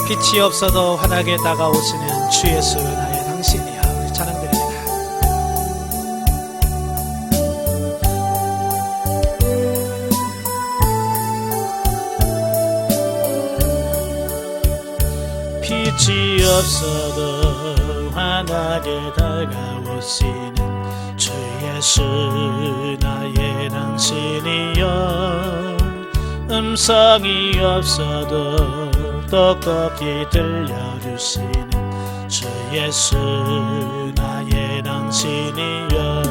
빛이 없어도 환하게 다가오시는 주 예수 나의 당신이여. 우리 찬양드립니다. 빛이 없어도 환하게 다가오시는 주 예수 나의 당신이여. 음성이 없어도 똑똑히 들려주시는 주 예수 나의 당신이여.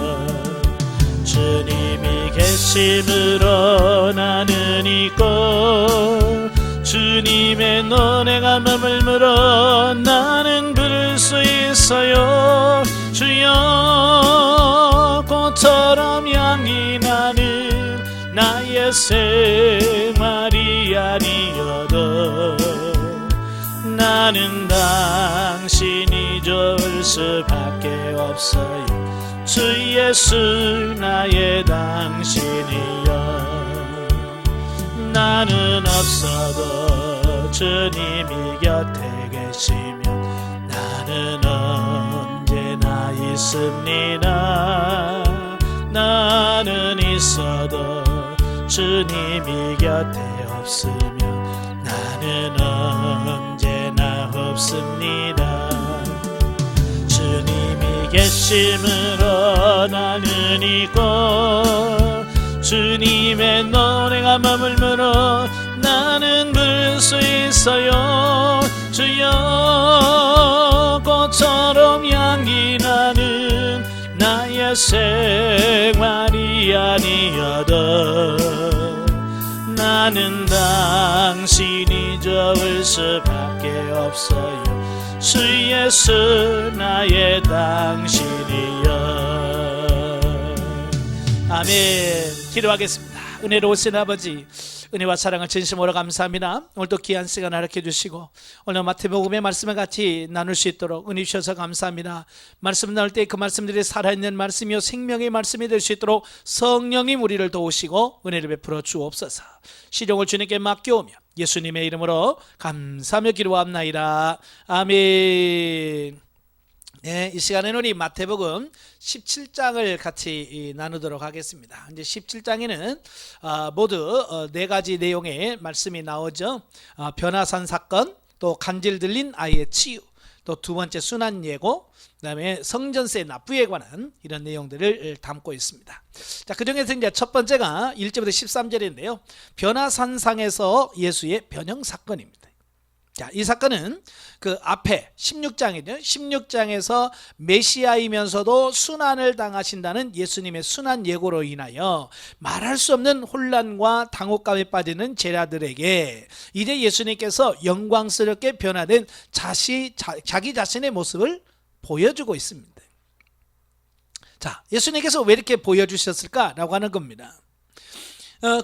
주님이 계심으로 나는 있고 주님의 노래가 머물므로 나는 부를 수 있어요. 주여 꽃처럼 향이 나는 나의 생활이 아니어도 나는 당신이 좋을 수밖에 없어요. 주 예수 나의 당신이여. 나는 없어도 주님이 곁에 계시면 나는 언제나 있습니다. 나는 있어도 주님이 곁에 없으면 나는 언제나 없습니다. 주님이 계심으로 나는 있고 주님의 노래가 머물므로 나는 부를 수 있어요. 주여 꽃처럼 향이 나는 나의 생활이 아니어도 나는 당신이 좋을 수밖에 없어요. 주 예수 나의 당신이여. 아멘. 기도하겠습니다. 은혜로우신 아버지, 은혜와 사랑을 진심으로 감사합니다. 오늘도 귀한 시간 허락해 주시고 오늘 마태복음의 말씀을 같이 나눌 수 있도록 은혜 주셔서 감사합니다. 말씀 나눌 때 그 말씀들이 살아있는 말씀이요 생명의 말씀이 될 수 있도록 성령님 우리를 도우시고 은혜를 베풀어 주옵소서. 시종을 주님께 맡겨오며 예수님의 이름으로 감사하며 기도합나이다. 아멘. 네, 이 시간에는 우리 마태복음 17장을 같이 나누도록 하겠습니다. 이제 17장에는 모두 4가지 내용의 말씀이 나오죠. 변화산 사건, 또 간질 들린 아이의 치유, 또 두 번째 순환 예고, 그 다음에 성전세 납부에 관한 이런 내용들을 담고 있습니다. 자, 그 중에서 이제 첫 번째가 1절부터 13절인데요. 변화산상에서 예수의 변형 사건입니다. 자, 이 사건은 그 앞에 16장이죠. 16장에서 메시아이면서도 순환을 당하신다는 예수님의 순환 예고로 인하여 말할 수 없는 혼란과 당혹감에 빠지는 제자들에게 이제 예수님께서 영광스럽게 변화된 자기 자신의 모습을 보여주고 있습니다. 자, 예수님께서 왜 이렇게 보여주셨을까라고 하는 겁니다.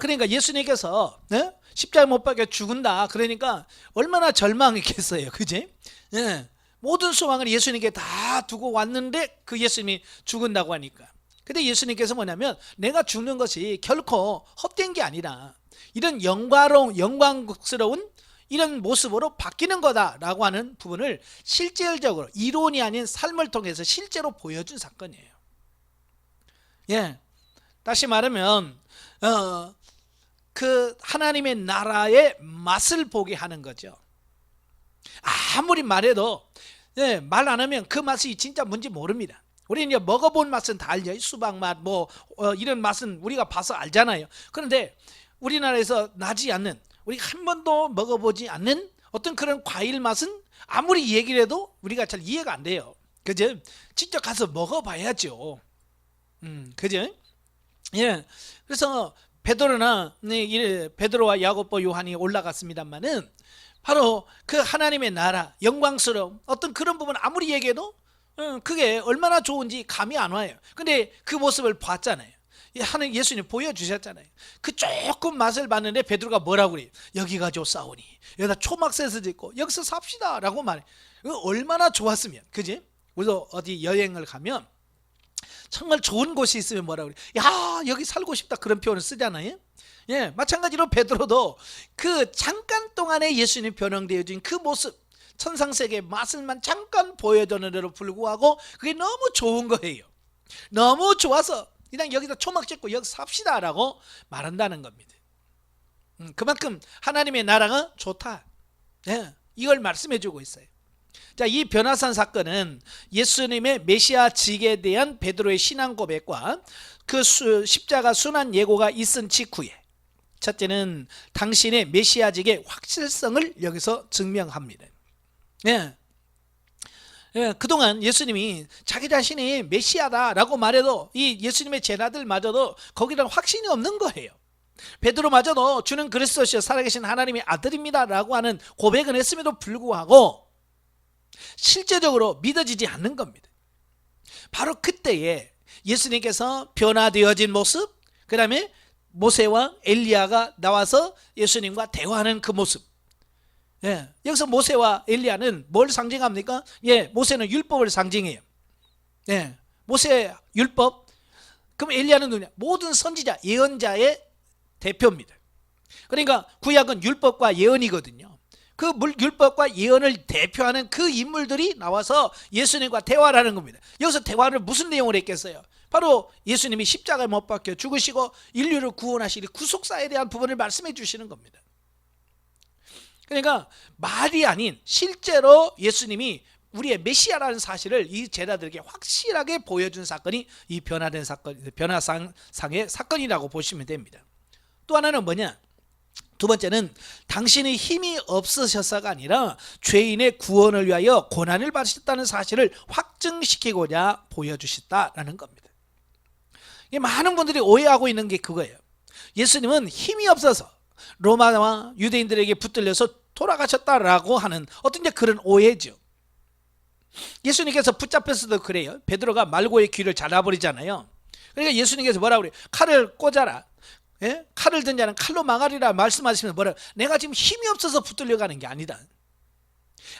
그러니까 예수님께서 십자가에 못 박혀 죽은다. 그러니까 얼마나 절망했겠어요. 그지? 모든 소망을 예수님께 다 두고 왔는데 그 예수님이 죽은다고 하니까. 근데 예수님께서 뭐냐면 내가 죽는 것이 결코 헛된 게 아니라 이런 영광스러운 이런 모습으로 바뀌는 거다라고 하는 부분을 실질적으로 이론이 아닌 삶을 통해서 실제로 보여준 사건이에요. 다시 말하면 그 하나님의 나라의 맛을 보게 하는 거죠. 아무리 말해도 말 안 하면 그 맛이 진짜 뭔지 모릅니다. 우리는 이제 먹어본 맛은 다 알죠. 수박 맛, 이런 맛은 우리가 봐서 알잖아요. 그런데 우리나라에서 나지 않는, 우리가 한 번도 먹어보지 않는 어떤 그런 과일 맛은 아무리 얘기를 해도 우리가 잘 이해가 안 돼요. 그죠? 직접 가서 먹어봐야죠. 그죠? 그래서 베드로와 야고보 요한이 올라갔습니다만은 바로 그 하나님의 나라 영광스러움 어떤 그런 부분 아무리 얘기해도 그게 얼마나 좋은지 감이 안 와요. 근데 그 모습을 봤잖아요. 하나님 예수님 보여주셨잖아요. 그 조금 맛을 봤는데 베드로가 뭐라고 그래요? 여기가 좋사오니 여기다 초막새도 있고 여기서 삽시다 라고 말해. 얼마나 좋았으면, 그지? 우리도 어디 여행을 가면 정말 좋은 곳이 있으면 뭐라고 그래? 야, 여기 살고 싶다 그런 표현을 쓰잖아요. 예, 마찬가지로 베드로도 그 잠깐 동안에 예수님이 변형되어진 그 모습, 천상세계의 맛을만 잠깐 보여줬는데도 불구하고 그게 너무 좋은 거예요. 너무 좋아서 그냥 여기다 초막 찍고 여기 삽시다 라고 말한다는 겁니다. 그만큼 하나님의 나라가 좋다, 예, 이걸 말씀해 주고 있어요. 자, 이 변화산 사건은 예수님의 메시아직에 대한 베드로의 신앙 고백과 그 십자가 순환 예고가 있은 직후에, 첫째는 당신의 메시아직의 확실성을 여기서 증명합니다. 예. 예, 그동안 예수님이 자기 자신이 메시아다라고 말해도 이 예수님의 제자들마저도 거기는 확신이 없는 거예요. 베드로마저도 주는 그리스도시여 살아계신 하나님의 아들입니다 라고 하는 고백은 했음에도 불구하고 실제적으로 믿어지지 않는 겁니다. 바로 그때에 예수님께서 변화되어진 모습, 그 다음에 모세와 엘리야가 나와서 예수님과 대화하는 그 모습. 예, 여기서 모세와 엘리야는 뭘 상징합니까? 예, 모세는 율법을 상징해요. 예, 모세 율법. 그럼 엘리야는 누구냐? 모든 선지자, 예언자의 대표입니다. 그러니까 구약은 율법과 예언이거든요. 그 율법과 예언을 대표하는 그 인물들이 나와서 예수님과 대화를 하는 겁니다. 여기서 대화를 무슨 내용을 했겠어요? 바로 예수님이 십자가에 못 박혀 죽으시고 인류를 구원하시리 구속사에 대한 부분을 말씀해 주시는 겁니다. 그러니까 말이 아닌 실제로 예수님이 우리의 메시아라는 사실을 이 제자들에게 확실하게 보여준 사건이 이 변화된 사건, 변화상의 사건이라고 보시면 됩니다. 또 하나는 뭐냐? 두 번째는 당신의 힘이 없으셔서가 아니라 죄인의 구원을 위하여 고난을 받으셨다는 사실을 확증시키고자 보여주셨다라는 겁니다. 많은 분들이 오해하고 있는 게 그거예요. 예수님은 힘이 없어서 로마와 유대인들에게 붙들려서 돌아가셨다라고 하는 어떤 그런 오해죠. 예수님께서 붙잡혔어도 그래요. 베드로가 말고의 귀를 잘라버리잖아요. 그러니까 예수님께서 뭐라고 그래요? 칼을 꽂아라. 예? 칼을 든 자는 칼로 망하리라 말씀하시면 뭐라고? 내가 지금 힘이 없어서 붙들려 가는 게 아니다.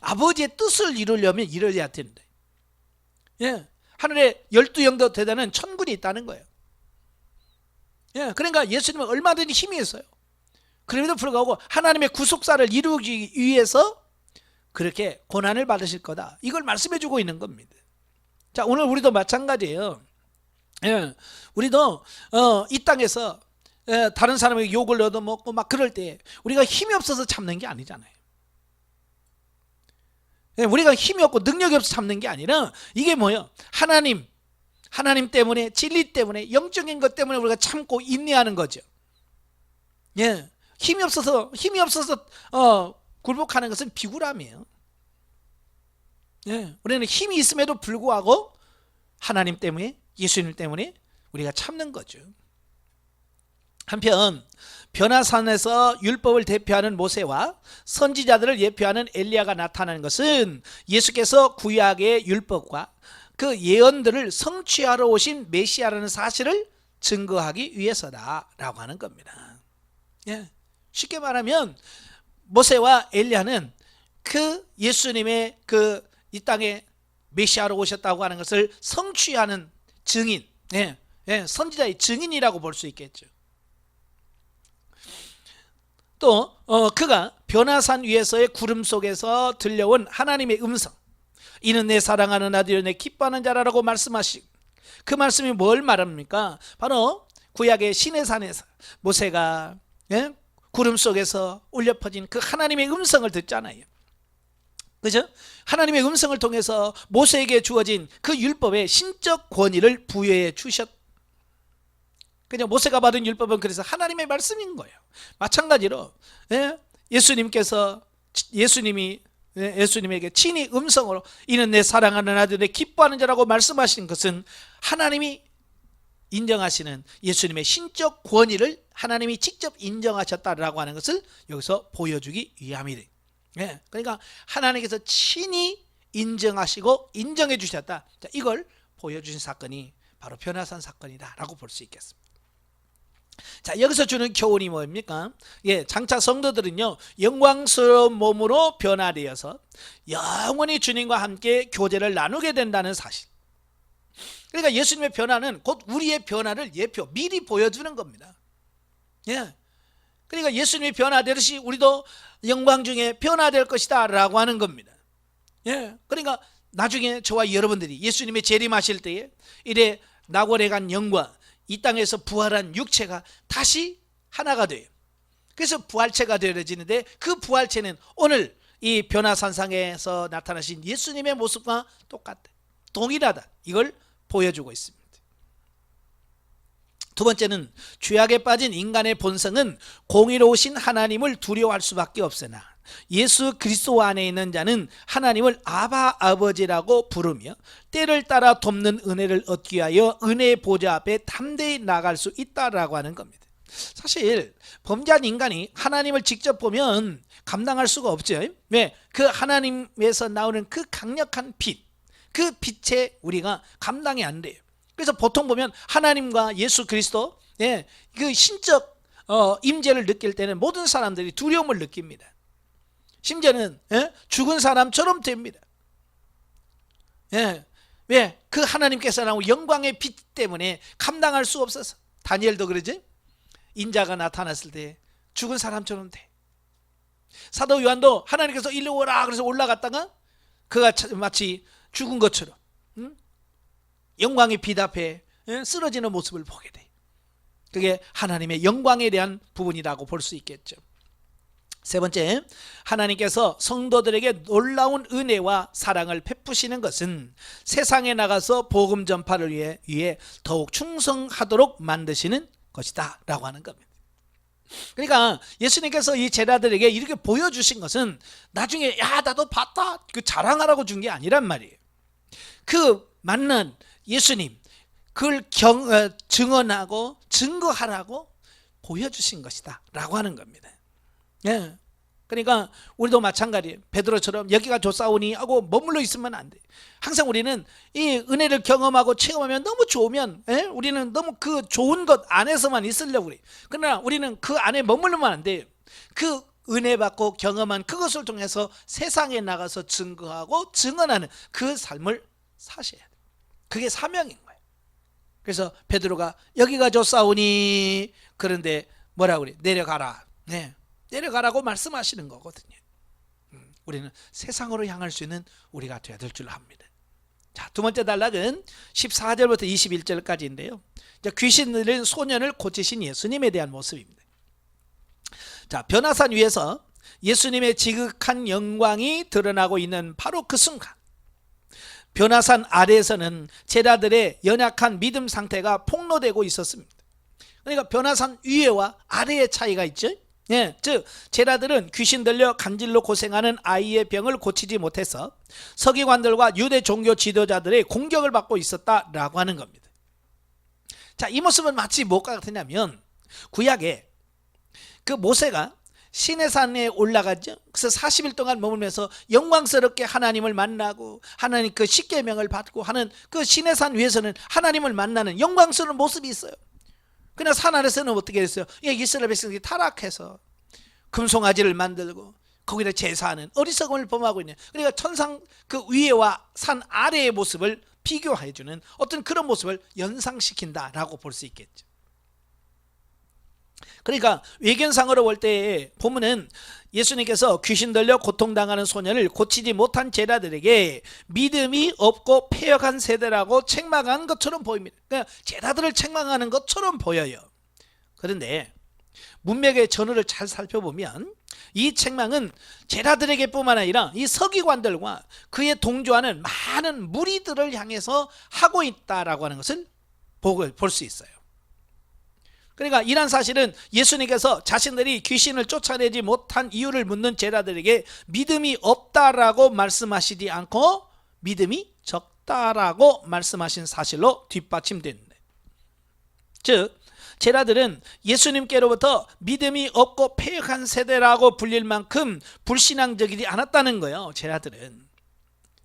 아버지의 뜻을 이루려면 이뤄야 된다. 예? 하늘에 12영도 대단한 천군이 있다는 거예요. 예? 그러니까 예수님은 얼마든지 힘이 있어요. 그럼에도 불구하고 하나님의 구속사를 이루기 위해서 그렇게 고난을 받으실 거다, 이걸 말씀해 주고 있는 겁니다. 자, 오늘 우리도 마찬가지예요. 예, 우리도 이 땅에서 다른 사람에게 욕을 얻어먹고 막 그럴 때 우리가 힘이 없어서 참는 게 아니잖아요. 예, 우리가 힘이 없고 능력이 없어서 참는 게 아니라 이게 뭐예요? 하나님 때문에, 진리 때문에, 영적인 것 때문에 우리가 참고 인내하는 거죠. 예, 힘이 없어서 굴복하는 것은 비굴함이에요. 예, 우리는 힘이 있음에도 불구하고 하나님 때문에, 예수님 때문에 우리가 참는 거죠. 한편 변화산에서 율법을 대표하는 모세와 선지자들을 예표하는 엘리야가 나타나는 것은 예수께서 구약의 율법과 그 예언들을 성취하러 오신 메시아라는 사실을 증거하기 위해서다라고 하는 겁니다. 예, 쉽게 말하면 모세와 엘리야는 그 예수님의 그 이 땅에 메시아로 오셨다고 하는 것을 성취하는 증인, 예, 선지자의 증인이라고 볼 수 있겠죠. 또 그가 변화산 위에서의 구름 속에서 들려온 하나님의 음성, 이는 내 사랑하는 아들이요 내 기뻐하는 자라고 말씀하시고, 그 말씀이 뭘 말합니까? 바로 구약의 시내산에서 모세가 구름 속에서 울려 퍼진 그 하나님의 음성을 듣잖아요. 그죠? 하나님의 음성을 통해서 모세에게 주어진 그 율법의 신적 권위를 부여해 주셨. 그냥 모세가 받은 율법은 그래서 하나님의 말씀인 거예요. 마찬가지로 예수님에게 친히 음성으로 이는 내 사랑하는 아들 내 기뻐하는 자라고 말씀하신 것은 하나님이 인정하시는 예수님의 신적 권위를 하나님이 직접 인정하셨다라고 하는 것을 여기서 보여주기 위함이래. 그러니까 하나님께서 친히 인정하시고 인정해 주셨다. 자, 이걸 보여주신 사건이 바로 변화산 사건이다라고 볼 수 있겠습니다. 자, 여기서 주는 교훈이 뭡니까? 장차 성도들은요 영광스러운 몸으로 변화되어서 영원히 주님과 함께 교제를 나누게 된다는 사실. 그러니까 예수님의 변화는 곧 우리의 변화를 미리 보여주는 겁니다. 그러니까 예수님이 변화되듯이 우리도 영광 중에 변화될 것이다 라고 하는 겁니다. 예, 그러니까 나중에 저와 여러분들이 예수님의 재림하실 때에 이래 낙원에 간 영과 이 땅에서 부활한 육체가 다시 하나가 돼요. 그래서 부활체가 되어지는데 그 부활체는 오늘 이 변화산상에서 나타나신 예수님의 모습과 똑같다, 동일하다, 이걸 보여주고 있습니다. 두 번째는 죄악에 빠진 인간의 본성은 공의로우신 하나님을 두려워할 수밖에 없으나 예수 그리스도 안에 있는 자는 하나님을 아바 아버지라고 부르며 때를 따라 돕는 은혜를 얻기 위하여 은혜의 보좌 앞에 담대히 나갈 수 있다라고 하는 겁니다. 사실 범죄한 인간이 하나님을 직접 보면 감당할 수가 없죠. 왜? 그 하나님에서 나오는 그 강력한 빛, 그 빛에 우리가 감당이 안 돼요. 그래서 보통 보면 하나님과 예수 그리스도, 예, 그 신적 임재를 느낄 때는 모든 사람들이 두려움을 느낍니다. 심지어는 죽은 사람처럼 됩니다. 예, 왜? 그 하나님께서 나온 영광의 빛 때문에 감당할 수 없어서. 다니엘도 그러지? 인자가 나타났을 때 죽은 사람처럼 돼. 사도 요한도 하나님께서 일로 오라 그래서 올라갔다가 그가 마치 죽은 것처럼 영광의 빛 앞에 쓰러지는 모습을 보게 돼. 그게 하나님의 영광에 대한 부분이라고 볼 수 있겠죠. 세 번째, 하나님께서 성도들에게 놀라운 은혜와 사랑을 베푸시는 것은 세상에 나가서 복음 전파를 위해 더욱 충성하도록 만드시는 것이다 라고 하는 겁니다. 그러니까 예수님께서 이 제자들에게 이렇게 보여주신 것은 나중에 야 나도 봤다 그 자랑하라고 준 게 아니란 말이에요. 그 만난 예수님 그걸 증언하고 증거하라고 보여주신 것이다 라고 하는 겁니다. 예. 그러니까 우리도 마찬가지예요. 베드로처럼 여기가 좋사오니 하고 머물러 있으면 안 돼. 항상 우리는 이 은혜를 경험하고 체험하면 너무 좋으면 우리는 너무 그 좋은 것 안에서만 있으려고 그래. 그러나 우리는 그 안에 머물르면 안 돼요. 그 은혜 받고 경험한 그것을 통해서 세상에 나가서 증거하고 증언하는 그 삶을 사셔야 돼. 그게 사명인 거예요. 그래서 베드로가 여기가 좋사오니 그런데 뭐라고 그래? 내려가라. 네. 내려가라고 말씀하시는 거거든요. 우리는 세상으로 향할 수 있는 우리가 되어야 될 줄 압니다. 자, 두 번째 단락은 14절부터 21절까지인데요. 귀신 들린 소년을 고치신 예수님에 대한 모습입니다. 자, 변화산 위에서 예수님의 지극한 영광이 드러나고 있는 바로 그 순간 변화산 아래에서는 제자들의 연약한 믿음 상태가 폭로되고 있었습니다. 그러니까 변화산 위에와 아래의 차이가 있죠. 예, 즉 제자들은 귀신 들려 간질로 고생하는 아이의 병을 고치지 못해서 서기관들과 유대 종교 지도자들의 공격을 받고 있었다라고 하는 겁니다. 자, 이 모습은 마치 뭐가 같으냐면 구약에 그 모세가 시내산에 올라갔죠. 그래서 40일 동안 머물면서 영광스럽게 하나님을 만나고 하나님 그 십계명을 받고 하는 그 시내산 위에서는 하나님을 만나는 영광스러운 모습이 있어요. 그러나 산 아래서는 어떻게 했어요? 이스라엘 백성들이 타락해서 금송아지를 만들고 거기다 제사하는 어리석음을 범하고 있는, 그러니까 천상 그 위에와 산 아래의 모습을 비교해주는 어떤 그런 모습을 연상시킨다라고 볼 수 있겠죠. 그러니까 외견상으로 볼 때 보면은 예수님께서 귀신 들려 고통당하는 소년을 고치지 못한 제자들에게 믿음이 없고 패역한 세대라고 책망한 것처럼 보입니다. 그러니까 제자들을 책망하는 것처럼 보여요. 그런데 문맥의 전후를 잘 살펴보면 이 책망은 제자들에게 뿐만 아니라 이 서기관들과 그에 동조하는 많은 무리들을 향해서 하고 있다라고 하는 것을 볼 수 있어요. 그러니까 이런 사실은 예수님께서 자신들이 귀신을 쫓아내지 못한 이유를 묻는 제자들에게 믿음이 없다라고 말씀하시지 않고 믿음이 적다라고 말씀하신 사실로 뒷받침됩니다. 즉 제자들은 예수님께로부터 믿음이 없고 패역한 세대라고 불릴 만큼 불신앙적이지 않았다는 거예요. 제자들은.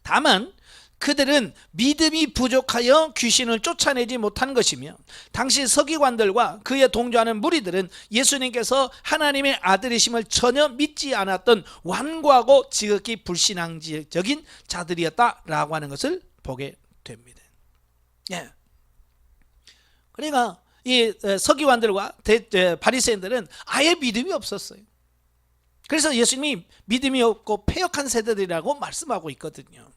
다만 그들은 믿음이 부족하여 귀신을 쫓아내지 못한 것이며 당시 서기관들과 그에 동조하는 무리들은 예수님께서 하나님의 아들이심을 전혀 믿지 않았던 완고하고 지극히 불신앙적인 자들이었다라고 하는 것을 보게 됩니다. 예. 그러니까 이 서기관들과 바리새인들은 아예 믿음이 없었어요. 그래서 예수님이 믿음이 없고 패역한 세대들이라고 말씀하고 있거든요.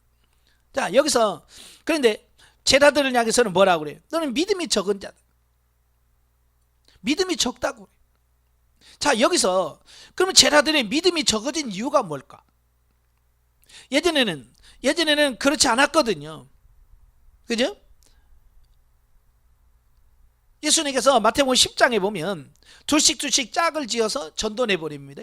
자, 여기서 그런데 제자들을 향해서는 뭐라고 그래요? 너는 믿음이 적은 자다. 믿음이 적다고 그래요. 자, 여기서 그러면 제자들의 믿음이 적어진 이유가 뭘까? 예전에는 그렇지 않았거든요. 그죠? 예수님께서 마태복음 10장에 보면 둘씩 짝을 지어서 전도 내보냅니다.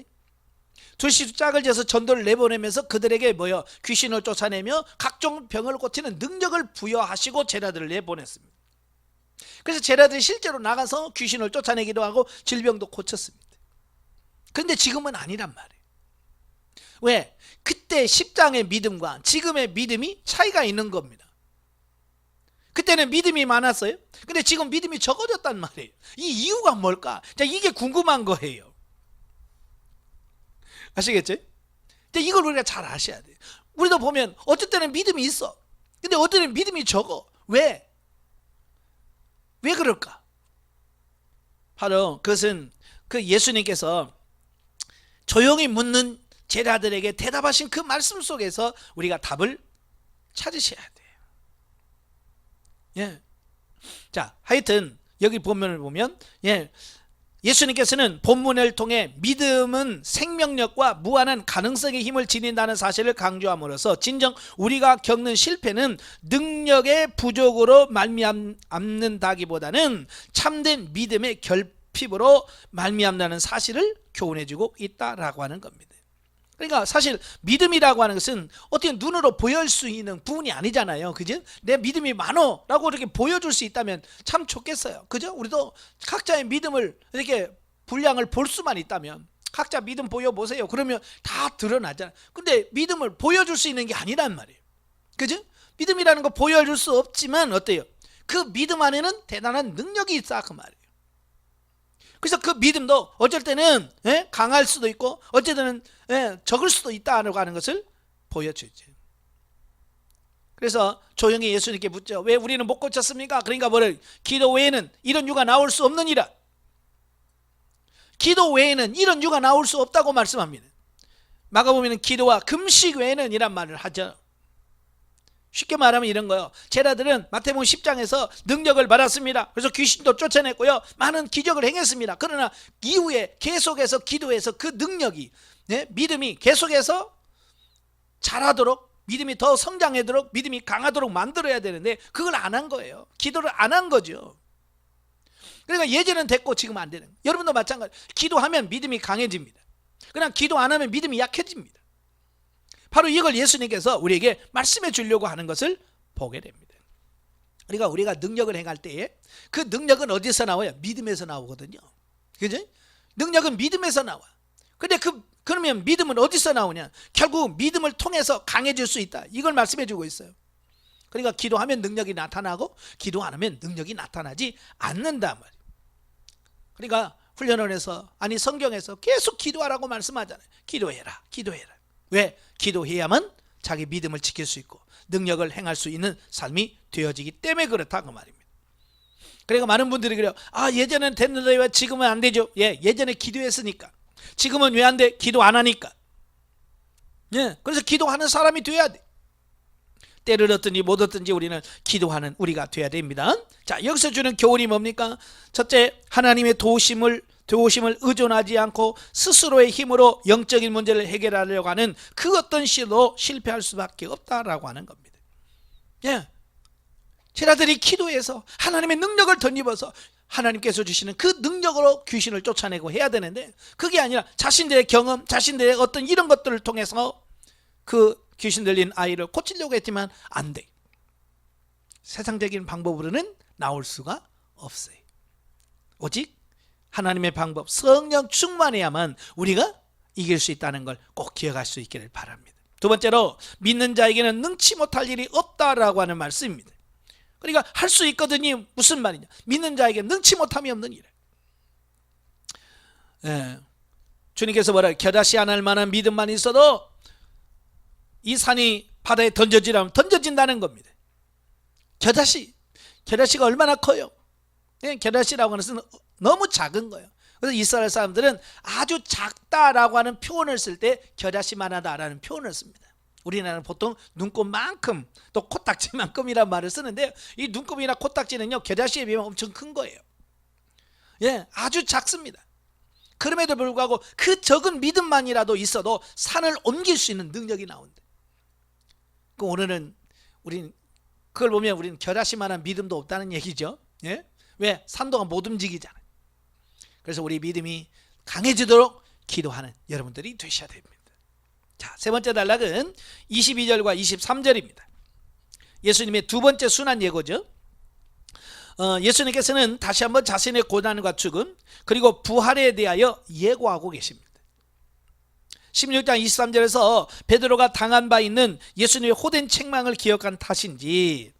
둘씩 짝을 지어서 전도를 내보내면서 그들에게 뭐요? 귀신을 쫓아내며 각종 병을 고치는 능력을 부여하시고 제자들을 내보냈습니다. 그래서 제자들이 실제로 나가서 귀신을 쫓아내기도 하고 질병도 고쳤습니다. 그런데 지금은 아니란 말이에요. 왜? 그때 10장의 믿음과 지금의 믿음이 차이가 있는 겁니다. 그때는 믿음이 많았어요. 근데 지금 믿음이 적어졌단 말이에요. 이 이유가 뭘까? 자, 이게 궁금한 거예요. 아시겠죠? 근데 이걸 우리가 잘 아셔야 돼요. 우리도 보면 어쩔 때는 믿음이 있어. 근데 어떨 때는 믿음이 적어. 왜? 왜 그럴까? 바로 그것은 그 예수님께서 조용히 묻는 제자들에게 대답하신 그 말씀 속에서 우리가 답을 찾으셔야 돼요. 예. 자, 하여튼 여기 본문을 보면 예수님께서는 본문을 통해 믿음은 생명력과 무한한 가능성의 힘을 지닌다는 사실을 강조함으로써 진정 우리가 겪는 실패는 능력의 부족으로 말미암는다기보다는 참된 믿음의 결핍으로 말미암다는 사실을 교훈해주고 있다라고 하는 겁니다. 그러니까 사실 믿음이라고 하는 것은 어떻게 눈으로 보일 수 있는 부분이 아니잖아요. 그죠? 내 믿음이 많어 라고 이렇게 보여줄 수 있다면 참 좋겠어요. 그죠? 우리도 각자의 믿음을 이렇게 분량을 볼 수만 있다면 각자 믿음 보여보세요. 그러면 다 드러나잖아요. 근데 믿음을 보여줄 수 있는 게 아니란 말이에요. 그죠? 믿음이라는 거 보여줄 수 없지만 어때요? 그 믿음 안에는 대단한 능력이 있다 그 말이에요. 그래서 그 믿음도 어쩔 때는 강할 수도 있고 어쩔 때는 적을 수도 있다고 하는 것을 보여주죠. 그래서 조용히 예수님께 묻죠. 왜 우리는 못 고쳤습니까? 그러니까 뭐를? 기도 외에는 이런 유가 나올 수 없느니라. 기도 외에는 이런 유가 나올 수 없다고 말씀합니다. 마가복음에는 기도와 금식 외에는 이란 말을 하죠. 쉽게 말하면 이런 거예요. 제자들은 마태복음 10장에서 능력을 받았습니다. 그래서 귀신도 쫓아냈고요. 많은 기적을 행했습니다. 그러나 이후에 계속해서 기도해서 그 능력이 믿음이 계속해서 자라도록 믿음이 더 성장하도록 믿음이 강하도록 만들어야 되는데 그걸 안 한 거예요. 기도를 안 한 거죠. 그러니까 예전은 됐고 지금 안 되는 거예요. 여러분도 마찬가지. 기도하면 믿음이 강해집니다. 그냥 기도 안 하면 믿음이 약해집니다. 바로 이걸 예수님께서 우리에게 말씀해 주려고 하는 것을 보게 됩니다. 그러니까 우리가 능력을 행할 때에 그 능력은 어디서 나와요? 믿음에서 나오거든요. 그죠? 능력은 믿음에서 나와. 근데 그러면 믿음은 어디서 나오냐? 결국 믿음을 통해서 강해질 수 있다. 이걸 말씀해 주고 있어요. 그러니까 기도하면 능력이 나타나고 기도 안 하면 능력이 나타나지 않는다 말이에요. 그러니까 훈련원에서 아니 성경에서 계속 기도하라고 말씀하잖아요. 기도해라. 기도해라. 왜? 기도해야만 자기 믿음을 지킬 수 있고 능력을 행할 수 있는 삶이 되어지기 때문에 그렇다 그 말입니다. 그러니까 많은 분들이 그래요. 아, 예전엔 됐는데 왜 지금은 안 되죠? 예전에 기도했으니까. 지금은 왜 안 돼? 기도 안 하니까. 그래서 기도하는 사람이 돼야 돼. 때를 얻든지 못 얻든지 우리는 기도하는 우리가 돼야 됩니다. 자, 여기서 주는 교훈이 뭡니까? 첫째, 하나님의 도우심을 의존하지 않고 스스로의 힘으로 영적인 문제를 해결하려고 하는 그 어떤 시도도 실패할 수밖에 없다라고 하는 겁니다. 제자들이 기도해서 하나님의 능력을 덧입어서 하나님께서 주시는 그 능력으로 귀신을 쫓아내고 해야 되는데 그게 아니라 자신들의 경험, 자신들의 어떤 이런 것들을 통해서 그 귀신 들린 아이를 고치려고 했지만 안 돼. 세상적인 방법으로는 나올 수가 없어요. 오직 하나님의 방법, 성령 충만해야만 우리가 이길 수 있다는 걸 꼭 기억할 수 있기를 바랍니다. 두 번째로 믿는 자에게는 능치 못할 일이 없다라고 하는 말씀입니다. 그러니까 할 수 있거든요. 무슨 말이냐? 믿는 자에게 능치 못함이 없는 일. 주님께서 뭐라 겨자씨 안 할 만한 믿음만 있어도 이 산이 바다에 던져지라면 던져진다는 겁니다. 겨자씨가 얼마나 커요? 겨다시라고 하는 것은 너무 작은 거예요. 그래서 이스라엘 사람들은 아주 작다라고 하는 표현을 쓸 때 겨자씨만하다라는 표현을 씁니다. 우리나라는 보통 눈곱만큼 또 코딱지만큼이란 말을 쓰는데, 이 눈곱이나 코딱지는요 겨자씨에 비하면 엄청 큰 거예요. 아주 작습니다. 그럼에도 불구하고 그 적은 믿음만이라도 있어도 산을 옮길 수 있는 능력이 나온대. 그 오늘은 우린 그걸 보면 우리는 겨자씨만한 믿음도 없다는 얘기죠. 왜? 산도가 못 움직이잖아요. 그래서 우리 믿음이 강해지도록 기도하는 여러분들이 되셔야 됩니다. 자, 세 번째 단락은 22절과 23절입니다. 예수님의 두 번째 순환 예고죠. 예수님께서는 다시 한번 자신의 고난과 죽음 그리고 부활에 대하여 예고하고 계십니다. 16장 23절에서 베드로가 당한 바 있는 예수님의 호된 책망을 기억한 탓인지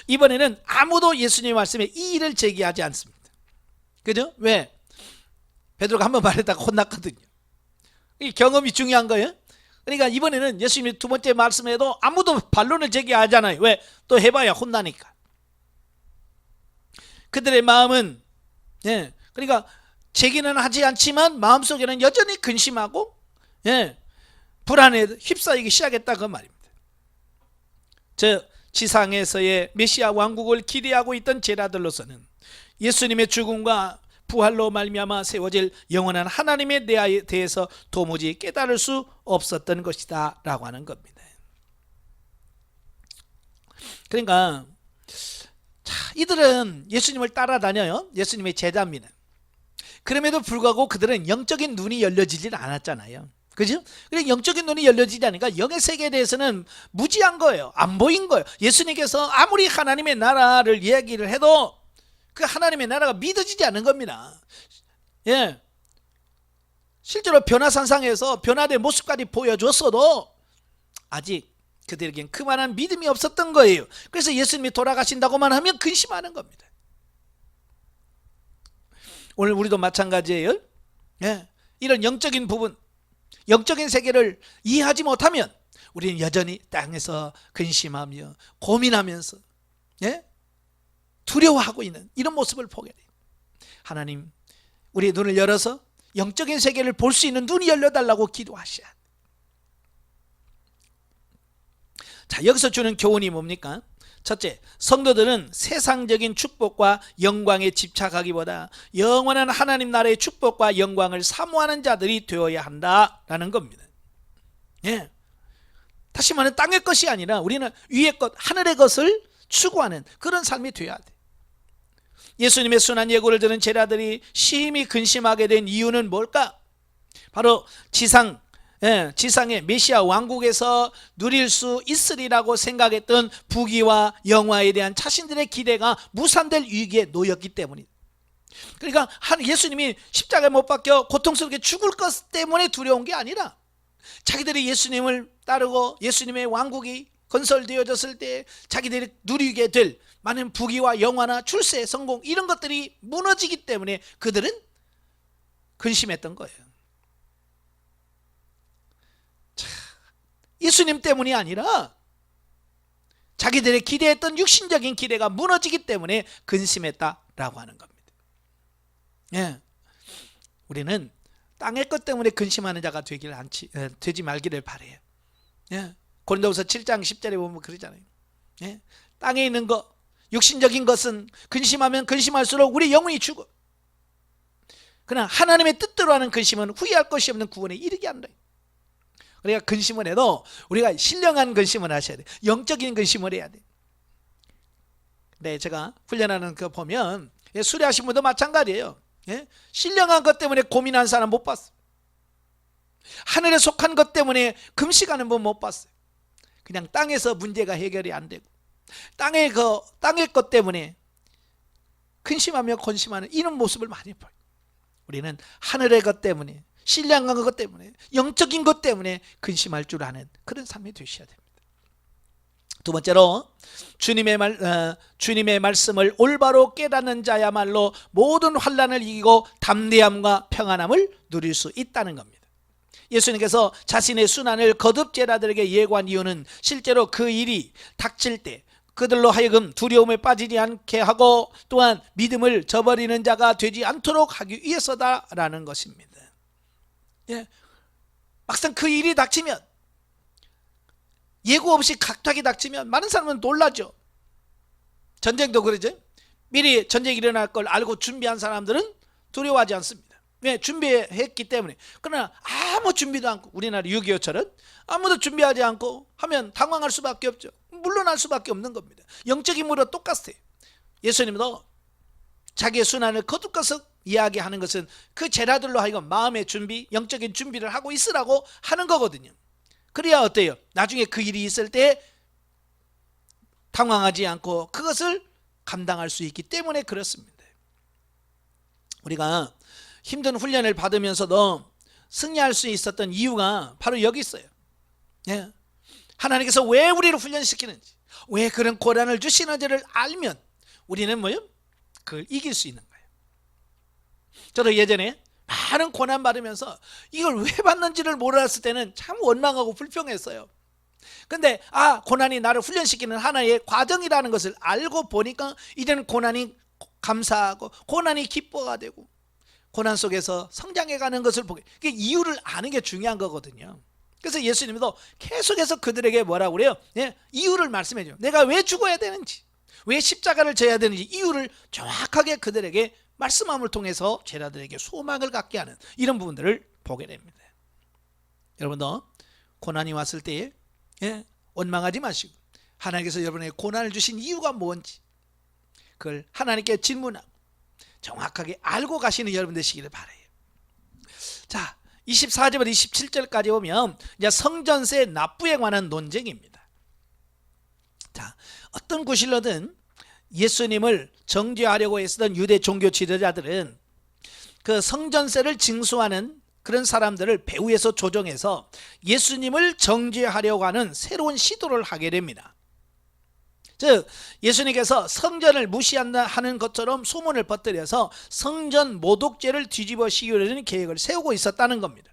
이번에는 아무도 예수님의 말씀에 이의를 제기하지 않습니다. 그죠? 왜? 베드로가 한번 말했다가 혼났거든요. 이 경험이 중요한 거예요. 그러니까 이번에는 예수님이 두 번째 말씀에도 아무도 반론을 제기하잖아요. 왜? 또 해봐야 혼나니까. 그들의 마음은 그러니까 제기는 하지 않지만 마음속에는 여전히 근심하고 불안에 휩싸이기 시작했다 그 말입니다. 저 지상에서의 메시아 왕국을 기대하고 있던 제자들로서는 예수님의 죽음과 부활로 말미암아 세워질 영원한 하나님에 대해서 도무지 깨달을 수 없었던 것이다 라고 하는 겁니다. 그러니까 이들은 예수님을 따라다녀요. 예수님의 제자입니다. 그럼에도 불구하고 그들은 영적인 눈이 열려지질 않았잖아요. 그죠? 그래서 영적인 눈이 열려지지 않으니까 영의 세계에 대해서는 무지한 거예요. 안 보인 거예요. 예수님께서 아무리 하나님의 나라를 이야기를 해도 그 하나님의 나라가 믿어지지 않는 겁니다. 실제로 변화산상에서 변화된 모습까지 보여줬어도 아직 그들에겐 그만한 믿음이 없었던 거예요. 그래서 예수님이 돌아가신다고만 하면 근심하는 겁니다. 오늘 우리도 마찬가지예요. 이런 영적인 부분, 영적인 세계를 이해하지 못하면 우리는 여전히 땅에서 근심하며 고민하면서 두려워하고 있는 이런 모습을 보게 돼요. 하나님, 우리의 눈을 열어서 영적인 세계를 볼 수 있는 눈이 열려달라고 기도하셔야 돼요. 자, 여기서 주는 교훈이 뭡니까? 첫째, 성도들은 세상적인 축복과 영광에 집착하기보다 영원한 하나님 나라의 축복과 영광을 사모하는 자들이 되어야 한다라는 겁니다. 다시 말하면 땅의 것이 아니라 우리는 위의 것, 하늘의 것을 추구하는 그런 삶이 되어야 돼. 예수님의 순환 예고를 들은 제자들이 심히 근심하게 된 이유는 뭘까? 바로 지상의 메시아 왕국에서 누릴 수 있으리라고 생각했던 부귀와 영화에 대한 자신들의 기대가 무산될 위기에 놓였기 때문이다. 그러니까 예수님이 십자가에 못 박혀 고통스럽게 죽을 것 때문에 두려운 게 아니라 자기들이 예수님을 따르고 예수님의 왕국이 건설되어졌을 때 자기들이 누리게 될 많은 부귀와 영화나 출세, 성공 이런 것들이 무너지기 때문에 그들은 근심했던 거예요. 예수님 때문이 아니라 자기들의 기대했던 육신적인 기대가 무너지기 때문에 근심했다라고 하는 겁니다. 우리는 땅의 것 때문에 근심하는 자가 되지 말기를 바라요. 고린도후서 7장 10절에 보면 그러잖아요. 땅에 있는 것, 육신적인 것은 근심하면 근심할수록 우리 영혼이 죽어. 그러나 하나님의 뜻대로 하는 근심은 후회할 것이 없는 구원에 이르게 한다. 그러니까 근심을 해도 우리가 신령한 근심을 하셔야 돼. 영적인 근심을 해야 돼. 네, 제가 훈련하는 거 보면 수리하신 분도 마찬가지예요. 신령한 것 때문에 고민하는 사람 못 봤어. 하늘에 속한 것 때문에 금식하는 분 못 봤어요. 그냥 땅에서 문제가 해결이 안 되고 땅의 것 때문에 근심하며 권심하는 이런 모습을 많이 봐요. 우리는 하늘의 것 때문에, 신령한 것 때문에, 영적인 것 때문에 근심할 줄 아는 그런 삶이 되셔야 됩니다. 두 번째로 주님의 말씀을 올바로 깨닫는 자야말로 모든 환난을 이기고 담대함과 평안함을 누릴 수 있다는 겁니다. 예수님께서 자신의 순환을 거듭 제자들에게 예고한 이유는 실제로 그 일이 닥칠 때 그들로 하여금 두려움에 빠지지 않게 하고 또한 믿음을 저버리는 자가 되지 않도록 하기 위해서다라는 것입니다. 예. 막상 그 일이 닥치면, 예고 없이 갑자기 닥치면 많은 사람은 놀라죠. 전쟁도 그러죠. 미리 전쟁이 일어날 걸 알고 준비한 사람들은 두려워하지 않습니다. 왜? 준비했기 때문에. 그러나 아무 준비도 않고, 우리나라 6.25처럼 아무도 준비하지 않고 하면 당황할 수밖에 없죠. 물러날 수밖에 없는 겁니다. 영적인 무로 똑같아요. 예수님도 자기의 순환을 거듭거듭 이야기하는 것은 그 제자들로 하여금 마음의 준비, 영적인 준비를 하고 있으라고 하는 거거든요. 그래야 어때요? 나중에 그 일이 있을 때 당황하지 않고 그것을 감당할 수 있기 때문에 그렇습니다. 우리가 힘든 훈련을 받으면서도 승리할 수 있었던 이유가 바로 여기 있어요. 예. 하나님께서 왜 우리를 훈련시키는지, 왜 그런 고난을 주시는지를 알면 우리는 뭐요? 그걸 이길 수 있는 거예요. 저도 예전에 많은 고난 받으면서 이걸 왜 받는지를 몰랐을 때는 참 원망하고 불평했어요. 근데 고난이 나를 훈련시키는 하나의 과정이라는 것을 알고 보니까 이제는 고난이 감사하고 고난이 기뻐가 되고 고난 속에서 성장해가는 것을 보게, 그 이유를 아는 게 중요한 거거든요. 그래서 예수님도 계속해서 그들에게 뭐라고 그래요? 예, 이유를 말씀해 줘요. 내가 왜 죽어야 되는지, 왜 십자가를 져야 되는지 이유를 정확하게 그들에게 말씀함을 통해서 제자들에게 소망을 갖게 하는 이런 부분들을 보게 됩니다. 여러분도 고난이 왔을 때에 원망하지 마시고 하나님께서 여러분에게 고난을 주신 이유가 뭔지 그걸 하나님께 질문하고 정확하게 알고 가시는 여러분 되시기를 바라요. 자, 24절부터 27절까지 보면 이제 성전세 납부에 관한 논쟁입니다. 자, 어떤 구실로든 예수님을 정죄하려고 했던 유대 종교 지도자들은 그 성전세를 징수하는 그런 사람들을 배후에서 조종해서 예수님을 정죄하려고 하는 새로운 시도를 하게 됩니다. 즉 예수님께서 성전을 무시하는 것처럼 소문을 퍼뜨려서 성전 모독죄를 뒤집어 씌우려는 계획을 세우고 있었다는 겁니다.